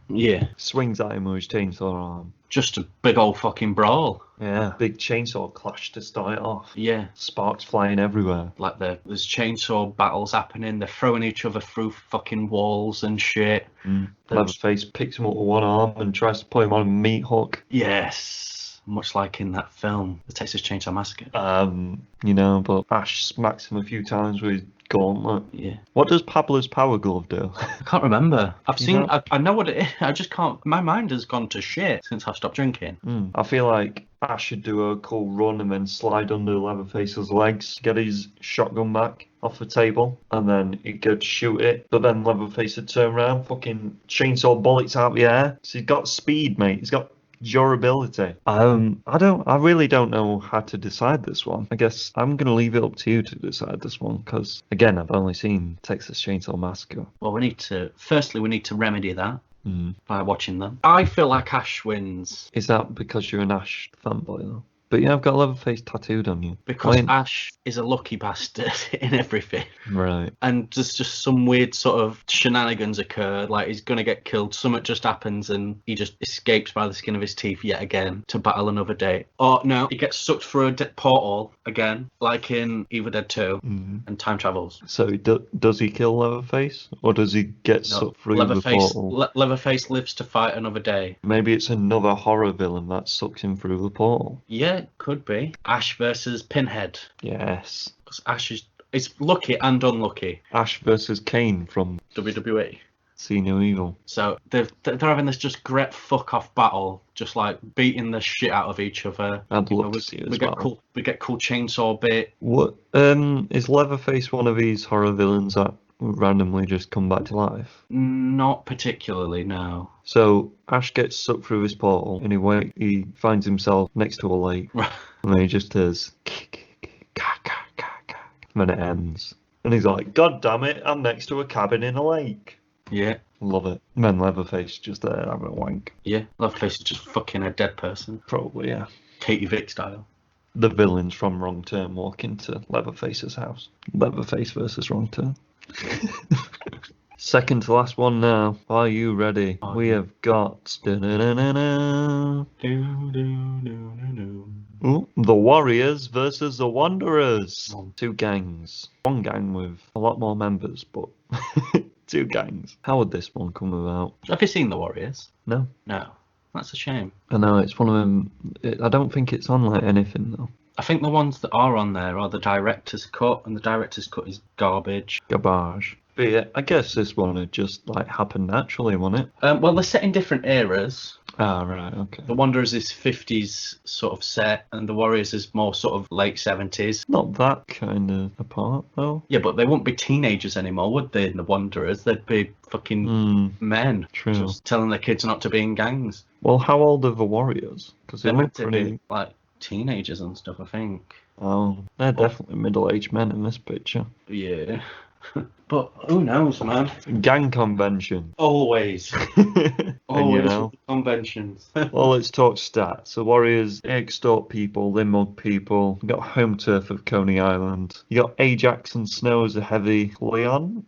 Yeah. swings at him with his chainsaw arm. Just a big old fucking brawl. Yeah, big chainsaw clash to start it off. Yeah. Sparks flying everywhere. Like there's chainsaw battles happening. They're throwing each other through fucking walls and shit. Leatherface picks him up with one arm and tries to put him on a meat hook. Yes. Much like in that film, The Texas Chainsaw Massacre. But Ash smacks him a few times with his gauntlet. Yeah. What does Pablo's power glove do? I can't remember. I know what it is. I just can't. My mind has gone to shit since I've stopped drinking. I feel like Ash should do a cool run and then slide under Leatherface's legs, get his shotgun back off the table, and then he could shoot it. But then Leatherface would turn around, fucking chainsaw bullets out the air. So he's got speed, mate. He's got durability. I really don't know how to decide this one. I guess I'm gonna leave it up to you to decide this one, because again, I've only seen Texas Chainsaw Massacre. Well, we need to remedy that by watching them. I feel like Ash wins. Is that because you're an Ash fanboy though? But yeah, I've got Leatherface tattooed on you. Because Ash is a lucky bastard in everything. Right. And there's just some weird sort of shenanigans occur. Like he's going to get killed. Something just happens and he just escapes by the skin of his teeth yet again to battle another day. Or no, he gets sucked through a portal again, like in Evil Dead 2, and time travels. So does he kill Leatherface? Or does he get sucked through the portal? Leatherface lives to fight another day. Maybe it's another horror villain that sucks him through the portal. Yeah. Could be. Ash versus Pinhead. Yes. Because Ash is lucky and unlucky. Ash versus Kane from WWE. See No Evil. So they're having this just great fuck off battle, just like beating the shit out of each other. I'd love to see it as well. We get cool chainsaw bit. What is Leatherface one of these horror villains that randomly just come back to life? Not particularly, no. So Ash gets sucked through his portal and he finds himself next to a lake. And then he just does and then it ends. And he's like, "God damn it, I'm next to a cabin in a lake." Yeah. Love it. And then Leatherface just there having a wank. Yeah, Leatherface is just fucking a dead person. Probably, yeah. Katie Vick style. The villains from Wrong Turn walk into Leatherface's house. Leatherface versus Wrong Turn. Second to last one now. Are you ready? Oh, We yeah. have got da-da-da-da-da. Ooh, the Warriors versus the Wanderers. Oh. Two gangs. One gang with a lot more members, but two gangs. How would this one come about? Have you seen The Warriors? No. No. That's a shame. I know, it's one of them. I don't think it's on like anything though. I think the ones that are on there are the director's cut, and the director's cut is garbage. Garbage. But yeah, I guess this one had just like happened naturally, wasn't it? Well, they're set in different eras. Ah, right, okay. The Wanderers is 50s sort of set, and the Warriors is more sort of late 70s. Not that kind of apart though. Yeah, but they wouldn't be teenagers anymore, would they, in the Wanderers? They'd be fucking men. True. Just telling their kids not to be in gangs. Well, how old are the Warriors? Because they They're look meant to pretty. be, like, teenagers and stuff, I think. Oh, they're definitely middle-aged men in this picture. Yeah. But who knows, man? Gang convention. Always. And Always you know. with the conventions. Well, let's talk stats. The Warriors, they extort people, they mug people. You got home turf of Coney Island. You got Ajax and Snow as a heavy. Cleon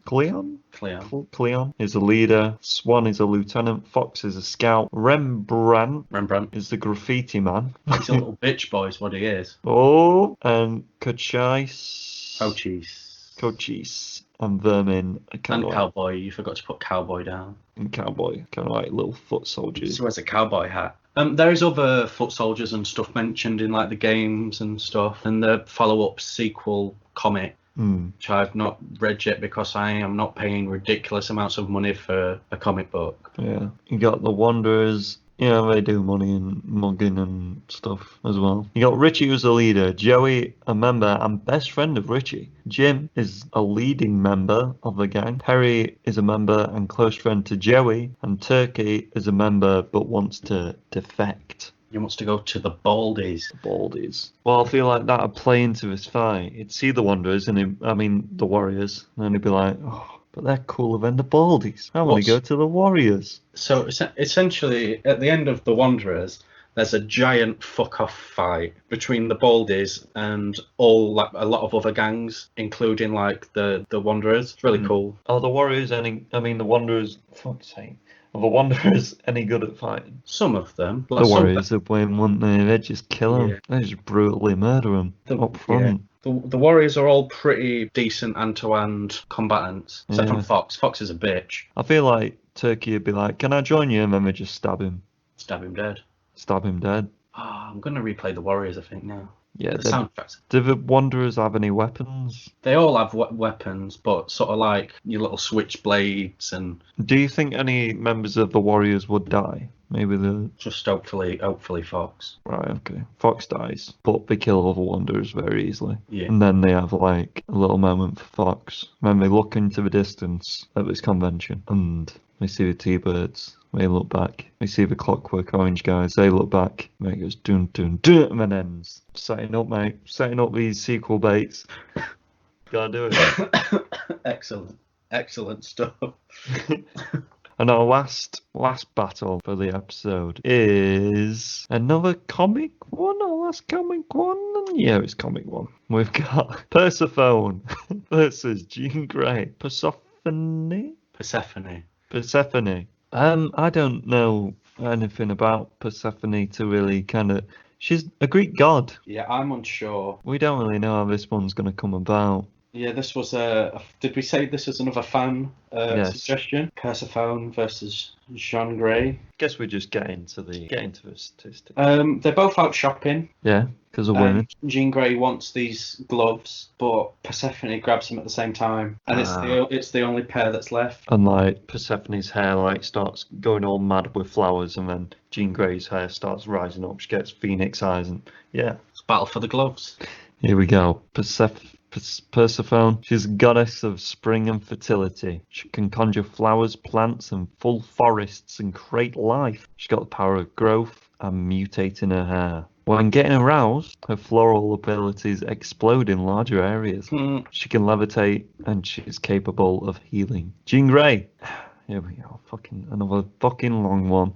is a leader. Swan is a lieutenant. Fox is a scout. Rembrandt is the graffiti man. He's a little bitch boy is what he is. Oh, and Cochise and Vermin. And Cowboy. You forgot to put Cowboy down. And Cowboy, kind of like little foot soldiers. He wears a cowboy hat. There is other foot soldiers and stuff mentioned in like the games and stuff, and the follow-up sequel comic, which I've not read yet because I am not paying ridiculous amounts of money for a comic book. Yeah, you got the Wanderers. Yeah, they do money and mugging and stuff as well. You got Richie who's the leader, Joey a member and best friend of Richie. Jim is a leading member of the gang. Perry is a member and close friend to Joey. And Turkey is a member but wants to defect. He wants to go to the Baldies. Well, I feel like that'd play into his fight. He'd see the Wanderers the Warriors, and then he'd be like, oh, but they're cooler than the Baldies. I want to go to the Warriors. So essentially, at the end of the Wanderers, there's a giant fuck-off fight between the Baldies and a lot of other gangs, including like the Wanderers. It's really cool. Are the Warriors the Wanderers, fuck's sake. Are the Wanderers any good at fighting? Some of them. The Warriors would win, wouldn't they? They'd just kill them. Yeah. They'd just brutally murder them up front. Yeah. The Warriors are all pretty decent hand-to-hand combatants, except from Fox. Fox is a bitch. I feel like Turkey would be like, can I join you? And then they just stab him. Stab him dead. Oh, I'm going to replay the Warriors, I think, now. Yeah. The soundtracks. Do the Wanderers have any weapons? They all have weapons, but sort of like your little switchblades and... Do you think any members of the Warriors would die? Maybe the... Just hopefully Fox. Right, okay. Fox dies, but they kill all the Wanderers very easily. Yeah. And then they have like a little moment for Fox. When they look into the distance at this convention and they see the T-Birds. They look back. They see the Clockwork Orange guys. They look back. And it goes dun dun dun and then ends. Setting up, mate. Setting up these sequel baits. Gotta do it. Excellent stuff. And our last battle for the episode is another comic one. Our last comic one. Yeah, it's comic one. We've got Persephone versus Jean Grey. Persephone. I don't know anything about Persephone to really kind of... She's a Greek god. Yeah, I'm unsure. We don't really know how this one's going to come about. Yeah, this was did we say this was another fan suggestion? Persephone versus Jean Grey. Guess we just get into the statistics. They're both out shopping. Yeah, because of women. Jean Grey wants these gloves, but Persephone grabs them at the same time, and it's the only pair that's left. And like Persephone's hair like starts going all mad with flowers, and then Jean Grey's hair starts rising up. She gets phoenix eyes, and yeah, It's battle for the gloves. Here we go. Persephone, she's a goddess of spring and fertility. She can conjure flowers, plants, and full forests and create life. She's got the power of growth and mutating her hair. When getting aroused, her floral abilities explode in larger areas. She can levitate, and she's capable of healing. Jean Grey. Here we go. Another long one.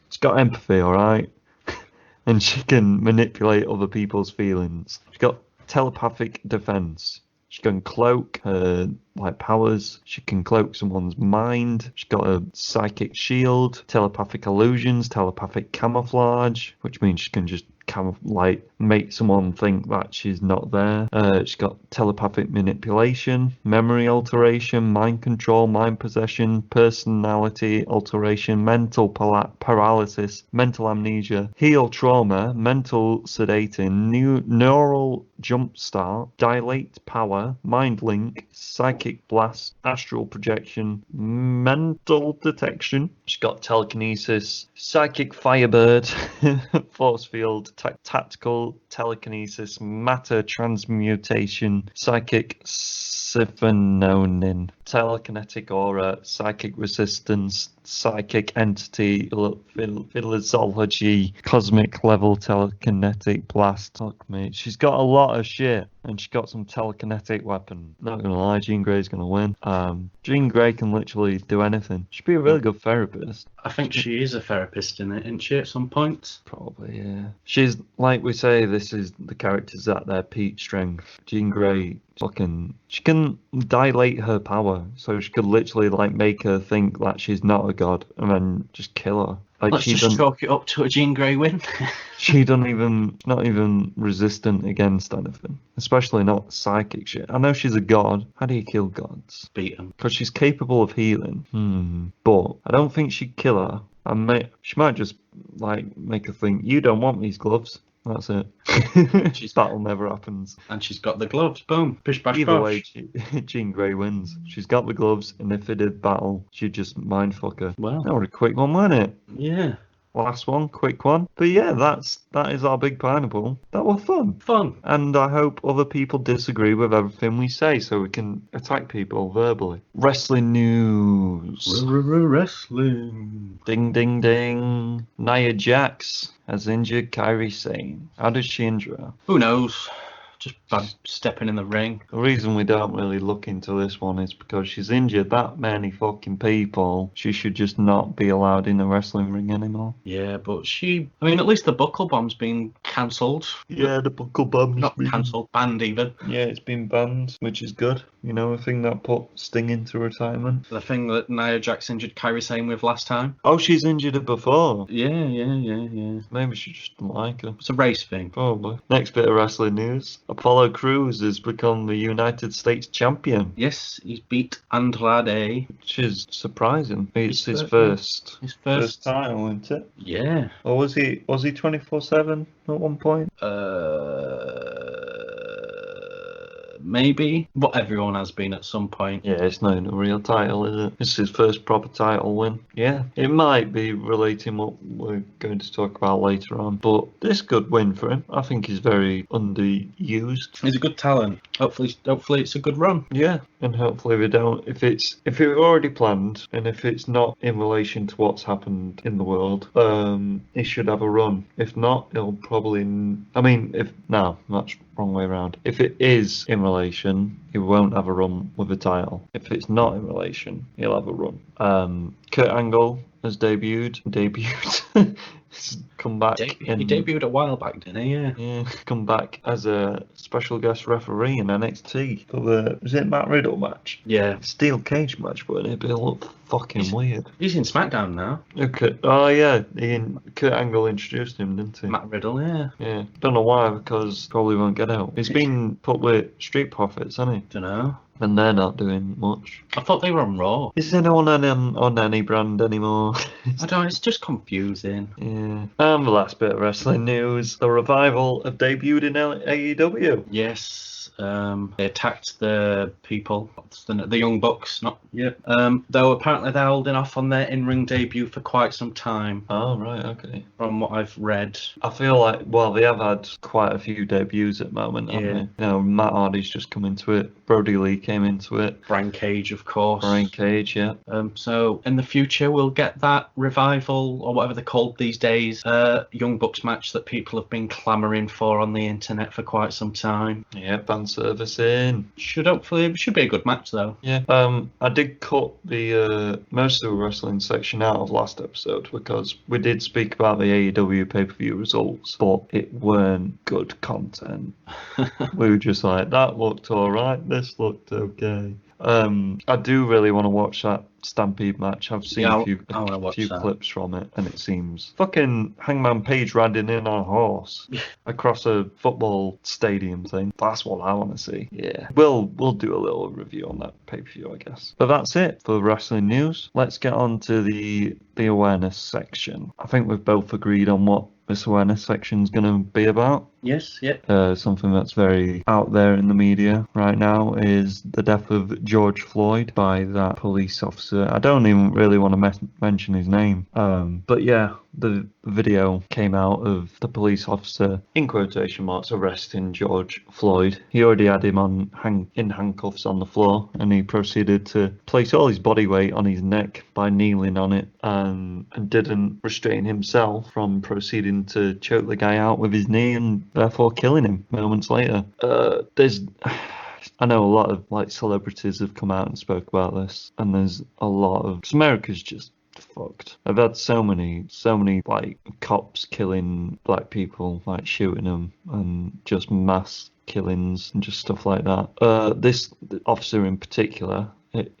It's got empathy, alright? And she can manipulate other people's feelings. She's got telepathic defense. She can cloak her powers. She can cloak someone's mind. She's got a psychic shield, telepathic illusions, telepathic camouflage, which means she can just make someone think that she's not there. She's got telepathic manipulation, memory alteration, mind control, mind possession, personality alteration, mental paralysis, mental amnesia, heal trauma, mental sedating, neural jumpstart, dilate power, mind link, psychic blast, astral projection, mental detection. She's got telekinesis, psychic firebird, force field, tactical telekinesis, matter transmutation, psychic siphononin, telekinetic aura, psychic resistance, psychic entity, philosophy, cosmic level telekinetic blast. Fuck me. She's got a lot of shit, and she's got some telekinetic weapon. Not gonna lie, Jean Grey's gonna win. Jean Grey can literally do anything. She'd be a really good therapist. I think she is a therapist in it, isn't she, at some point? Probably, yeah. She's, like we say, this is the characters at their peak strength. Jean Grey, she can dilate her power, so she could literally, make her think that she's not a god, and then just kill her. Let's just chalk it up to a Jean Grey win. not even resistant against anything, especially not psychic shit. I know she's a god. How do you kill gods? Beat them. Because she's capable of healing. But I don't think she'd kill her. She might just make her think, you don't want these gloves. That's it. Battle never happens. And she's got the gloves. Boom. Pish bash Either bosh. way, Jean Grey wins. She's got the gloves, and if it did battle, she'd just mindfuck her. Well. That was a quick one, wasn't it? Yeah. Last one, quick one. But yeah, that is our big pineapple. That was fun. Fun. And I hope other people disagree with everything we say so we can attack people verbally. Wrestling news. Wrestling. Ding, ding, ding. Nia Jax has injured Kairi Sane. How did she injure her? Who knows? Just bad stepping in the ring. The reason we don't really look into this one is because she's injured that many fucking people. She should just not be allowed in the wrestling ring anymore. Yeah, but at least the buckle bomb's been cancelled. Yeah, the buckle bomb. Not cancelled, banned even. Yeah, it's been banned, which is good. You know, a thing that put Sting into retirement. The thing that Nia Jax injured Kairi Sane with last time. Oh, she's injured her before. Yeah. Maybe she just didn't like her. It's a race thing. Probably. Next bit of wrestling news. Apollo Crews has become the United States champion. Yes, he's beat Andrade. Which is surprising. It's his His first title, isn't it? Yeah. Or was he 24/7 at one point? Maybe, but everyone has been at some point. Yeah, it's not a real title, is it? It's his first proper title win. Yeah, it might be relating what we're going to talk about later on, but this good win for him. I think he's very underused. He's a good talent. Hopefully it's a good run. Yeah, and hopefully we don't. If it's already planned, and if it's not in relation to what's happened in the world, he should have a run. If not, he'll probably. That's wrong way around. If it is in relation, he won't have a run with a title. If it's not in relation, he'll have a run. Kurt Angle has debuted. He's come back. He debuted a while back, didn't he? Yeah. Yeah, come back as a special guest referee in NXT for was it Matt Riddle match? Yeah. Steel cage match, wouldn't it? But it looked fucking weird. He's in SmackDown now. Okay. Oh yeah, Kurt Angle introduced him, didn't he? Matt Riddle, yeah. Yeah. Don't know why, because probably won't get out. He's been put with Street Profits, hasn't he? Don't know. And they're not doing much. I thought they were on Raw. Is anyone on any brand anymore? I don't know, it's just confusing. Yeah. And the last bit of wrestling news. The Revival have debuted in AEW. Yes. They attacked the people, the Young Bucks, though apparently they're holding off on their in-ring debut for quite some time. Oh, right, okay. From what I've read. I feel like, they have had quite a few debuts at the moment, haven't they? You know, Matt Hardy's just come into it. Brody Lee came into it. Brian Cage, of course. Brian Cage, yeah. So in the future, we'll get that Revival, or whatever they're called these days, Young Bucks match that people have been clamouring for on the internet for quite some time. Yeah, fans service in. Should be a good match though. Yeah. I did cut the most of the wrestling section out of last episode because we did speak about the AEW pay-per-view results, but it weren't good content. We were just like, that looked alright, this looked okay. I do really want to watch that Stampede match. I've seen Yeah, a few I wanna watch that. clips from it, and it seems fucking Hangman Page riding in on a horse across a football stadium thing. That's what I want to see. Yeah, we'll do a little review on that pay-per-view, I guess. But that's it for wrestling news. Let's get on to the awareness section. I think we've both agreed on what this awareness section is going to be about. Yes, yeah. Something that's very out there in the media right now is the death of George Floyd by that police officer. I don't even really want to mention his name. But yeah, the video came out of the police officer, in quotation marks, arresting George Floyd. He already had him in handcuffs on the floor, and he proceeded to place all his body weight on his neck by kneeling on it, and didn't restrain himself from proceeding to choke the guy out with his knee and therefore killing him moments later. I know a lot of like celebrities have come out and spoke about this, and there's a lot of, 'cause America's just fucked. I've had so many like cops killing black people, like shooting them, and just mass killings and just stuff like that. This officer in particular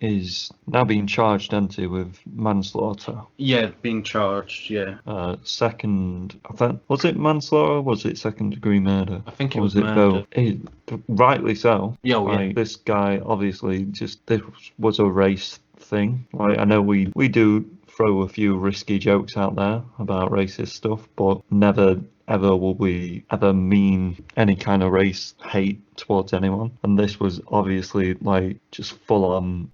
is now being charged, with manslaughter. Yeah, being charged, yeah. Second, I think, was it manslaughter or was it second degree murder? I think it Or was both? murder. Rightly so. Yeah, like, this guy, obviously, this was a race thing. Like, I know we do throw a few risky jokes out there about racist stuff, but never ever will we ever mean any kind of race hate towards anyone. And this was obviously like just full on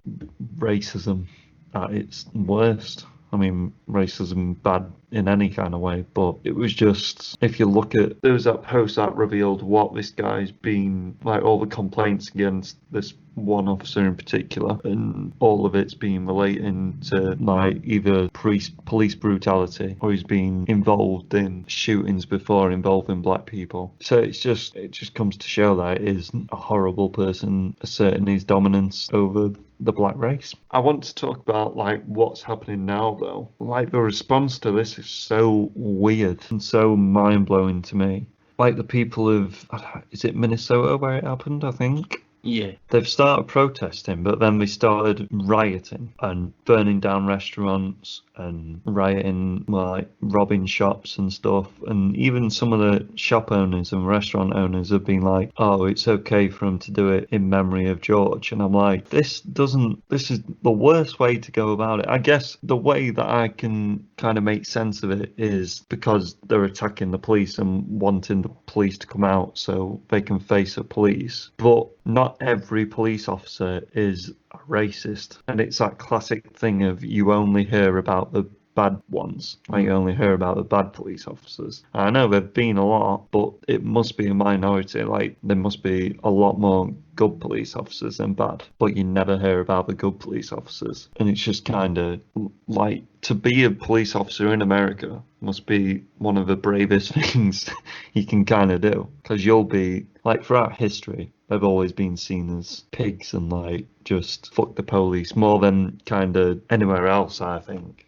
racism at its worst. I mean, racism bad in any kind of way, but it was just, if you look at, there was that post that revealed what this guy's been, like all the complaints against this one officer in particular, and all of it's been relating to like either police brutality, or he's been involved in shootings before involving black people. So it just comes to show that it is a horrible person asserting his dominance over the black race. I want to talk about like what's happening now though. Like the response to this is so weird and so mind-blowing to me. Like the people of, is it Minnesota where it happened, I think? Yeah. They've started protesting, but then they started rioting and burning down restaurants and rioting, like robbing shops and stuff. And even some of the shop owners and restaurant owners have been like, oh, it's okay for them to do it in memory of George. And I'm like, this is the worst way to go about it. I guess the way that I can kind of make sense of it is because they're attacking the police and wanting the police to come out so they can face the police. But not every police officer is a racist, and it's that classic thing of you only hear about the bad ones, like you only hear about the bad police officers. I know there've been a lot, but it must be a minority. Like there must be a lot more good police officers than bad, but you never hear about the good police officers. And it's just kind of like, to be a police officer in America must be one of the bravest things you can kind of do, because you'll be like, throughout history they've always been seen as pigs and like just fuck the police more than kind of anywhere else, I think.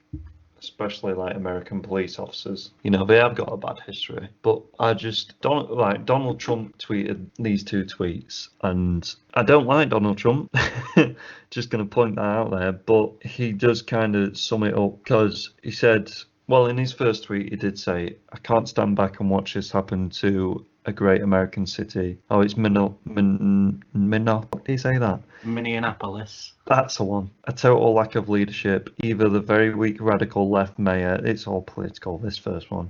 Especially like American police officers, you know, they have got a bad history. But I just don't like, Donald Trump tweeted these two tweets, and I don't like Donald Trump. Just going to point that out there, but he does kind of sum it up, because he said, well, in his first tweet he did say, I can't stand back and watch this happen to a great American city. Oh, it's what do you say that? Minneapolis. That's the one. A total lack of leadership. Either the very weak radical left mayor, it's all political, this first one,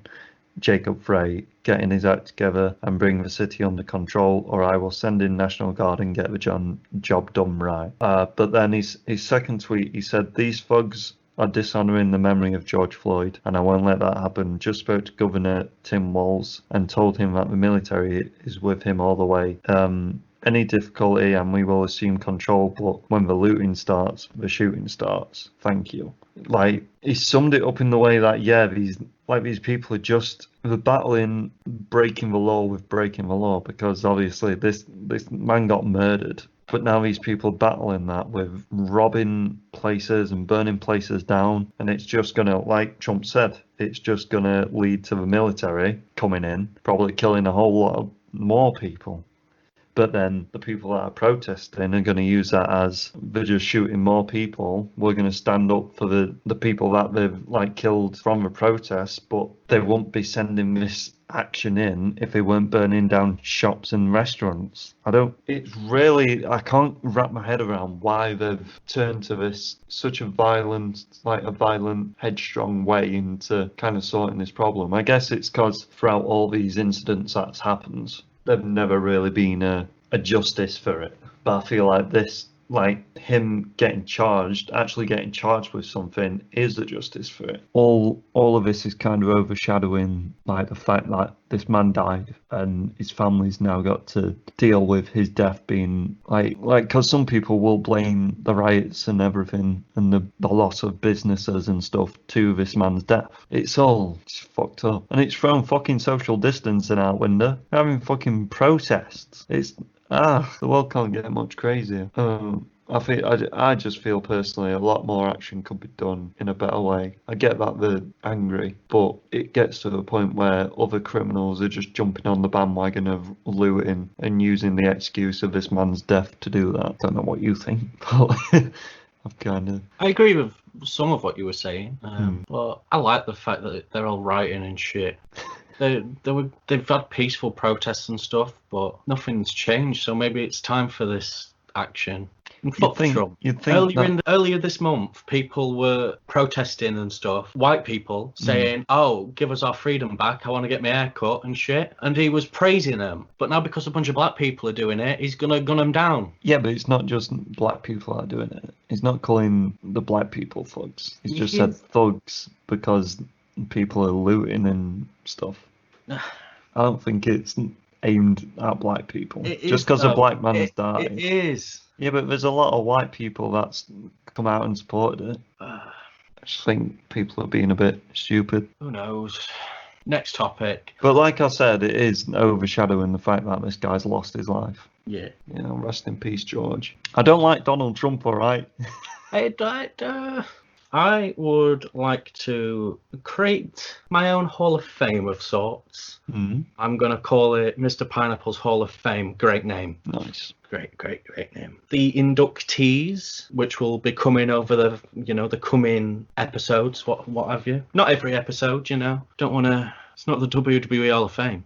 Jacob Frey, getting his act together and bring the city under control, or I will send in National Guard and get the job done right. But then his second tweet, he said, these thugs are dishonouring the memory of George Floyd, and I won't let that happen. Just spoke to Governor Tim Walz and told him that the military is with him all the way. any difficulty and we will assume control, but when the looting starts, the shooting starts. Thank you. Like, he summed it up in the way that, yeah, these people are just, they're battling breaking the law with breaking the law, because obviously this man got murdered. But now these people battling that with robbing places and burning places down. And it's just going to, like Trump said, it's just going to lead to the military coming in, probably killing a whole lot of more people. But then the people that are protesting are going to use that as, they're just shooting more people. We're going to stand up for the people that they've like killed from the protests, but they won't be sending this action in if they weren't burning down shops and restaurants. I can't wrap my head around why they've turned to this such a violent, headstrong way into kind of sorting this problem. I guess it's because throughout all these incidents that's happened, there've never really been a justice for it. But I feel like this, like him actually getting charged with something, is the justice for it. All of this is kind of overshadowing like the fact that this man died and his family's now got to deal with his death being like because some people will blame the riots and everything and the loss of businesses and stuff to this man's death. It's all just fucked up, and it's thrown fucking social distancing out window. We're having fucking protests. The world can't get much crazier. I just feel personally a lot more action could be done in a better way. I get that they're angry, but it gets to the point where other criminals are just jumping on the bandwagon of looting and using the excuse of this man's death to do that. I don't know what you think, but I agree with some of what you were saying, but I like the fact that they're all rioting and shit. They've had peaceful protests and stuff, but nothing's changed. So maybe it's time for this action. And fuck Trump. Earlier this month, people were protesting and stuff. White people saying, "Oh, give us our freedom back. I want to get my hair cut and shit." And he was praising them. But now because a bunch of black people are doing it, he's gonna gun them down. Yeah, but it's not just black people that are doing it. He's not calling the black people thugs. He's just said thugs because people are looting and stuff. I don't think it's aimed at black people. Just because a black man has died. It is. Yeah, but there's a lot of white people that's come out and supported it. I just think people are being a bit stupid. Who knows? Next topic. But like I said, it is overshadowing the fact that this guy's lost his life. Yeah. You know, rest in peace, George. I don't like Donald Trump, all right? I would like to create my own Hall of Fame of sorts. Mm-hmm. I'm going to call it Mr. Pineapple's Hall of Fame. Great name. Nice. Great name. The inductees, which will be coming over the coming episodes, what have you. Not every episode, Don't want to... It's not the WWE Hall of Fame.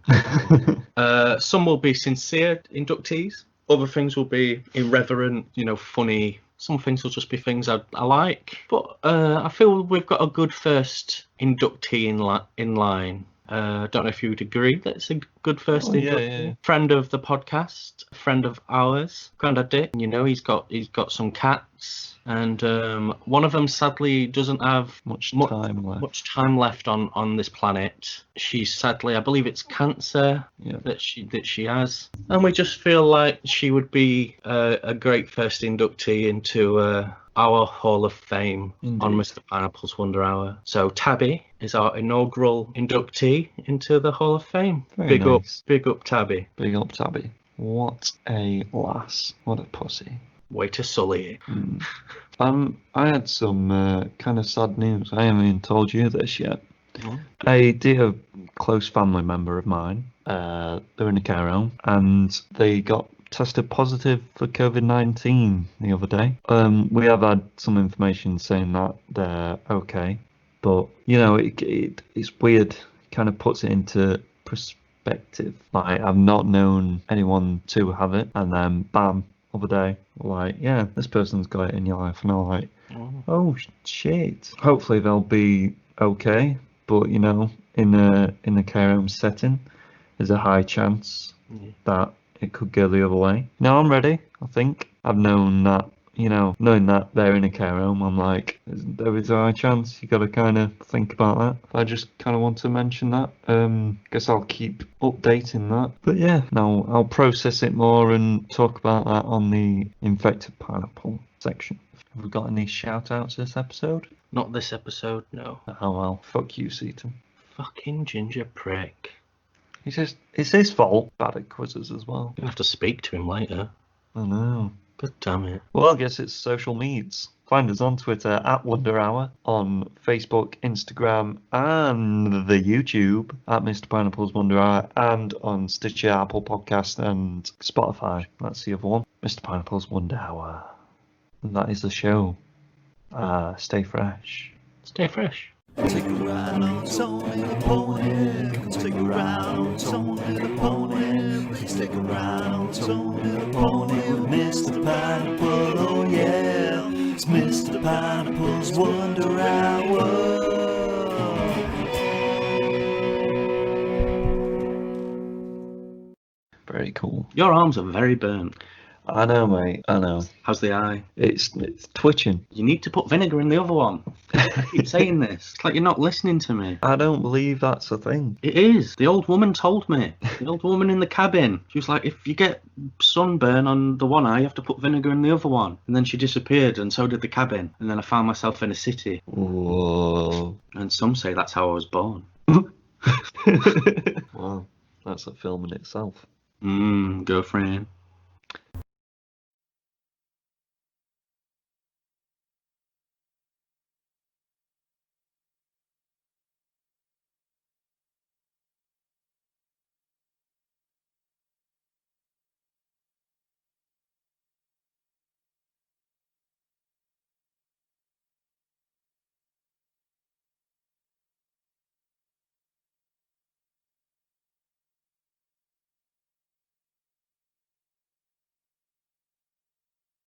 Some will be sincere inductees. Other things will be irreverent, funny. Some things will just be things I like. But I feel we've got a good first inductee in line. Don't know if you would agree. That's a good first inductee. Yeah. Friend of the podcast, friend of ours, Grandad Dick. He's got some cats, and one of them sadly doesn't have much time left on this planet. She's sadly, I believe it's cancer that she has, and we just feel like she would be a great first inductee into our Hall of Fame. Indeed. On Mr. Pineapple's Wonder Hour. So Tabby is our inaugural inductee into the Hall of Fame. Very nice. Big up Tabby. Big up Tabby. What a lass. What a pussy. Way to sully it. I had some kind of sad news. I haven't even told you this yet. A dear close family member of mine, they're in a care home, and they got tested positive for COVID-19 the other day. We have had some information saying that they're okay, but it's weird. Kind of puts it into perspective. Like, I've not known anyone to have it, and then bam, other day, like, yeah, this person's got it in your life, and I'm like, oh shit. Hopefully they'll be okay, but in a care home setting, there's a high chance that it could go the other way. Now I'm ready. I think I've known that you know, knowing that they're in a care home, I'm like, there is a high chance. You got to kind of think about that. I just kind of want to mention that. Guess I'll keep updating that. But yeah, now I'll process it more and talk about that on the infected pineapple section. Have we got any shout outs this episode? Not this episode, no. Oh well, fuck you, Seaton. Fucking ginger prick. He says it's his fault. Bad at quizzes as well. Gonna have to speak to him later. I know. God damn it. Well, I guess it's social meds. Find us on Twitter at Wonder Hour, on Facebook, Instagram, and the YouTube at Mr. Pineapple's Wonder Hour, and on Stitcher, Apple Podcast, and Spotify. That's the other one. Mr. Pineapple's Wonder Hour. And that is the show. Stay fresh. Stay fresh. Take a ride on some little pony. Let's take a ride on some little pony. Let's take a ride on some little pony with Mr. Pineapple. Oh yeah, it's Mr. Pineapple's Wonder Hour. Very cool. Your arms are very burnt. I know, mate. I know. How's the eye? It's twitching. You need to put vinegar in the other one. I keep saying this. It's like you're not listening to me. I don't believe that's a thing. It is. The old woman told me. The old woman in the cabin. She was like, if you get sunburn on the one eye, you have to put vinegar in the other one. And then she disappeared, and so did the cabin. And then I found myself in a city. Whoa. And some say that's how I was born. Wow. That's a film in itself. Girlfriend.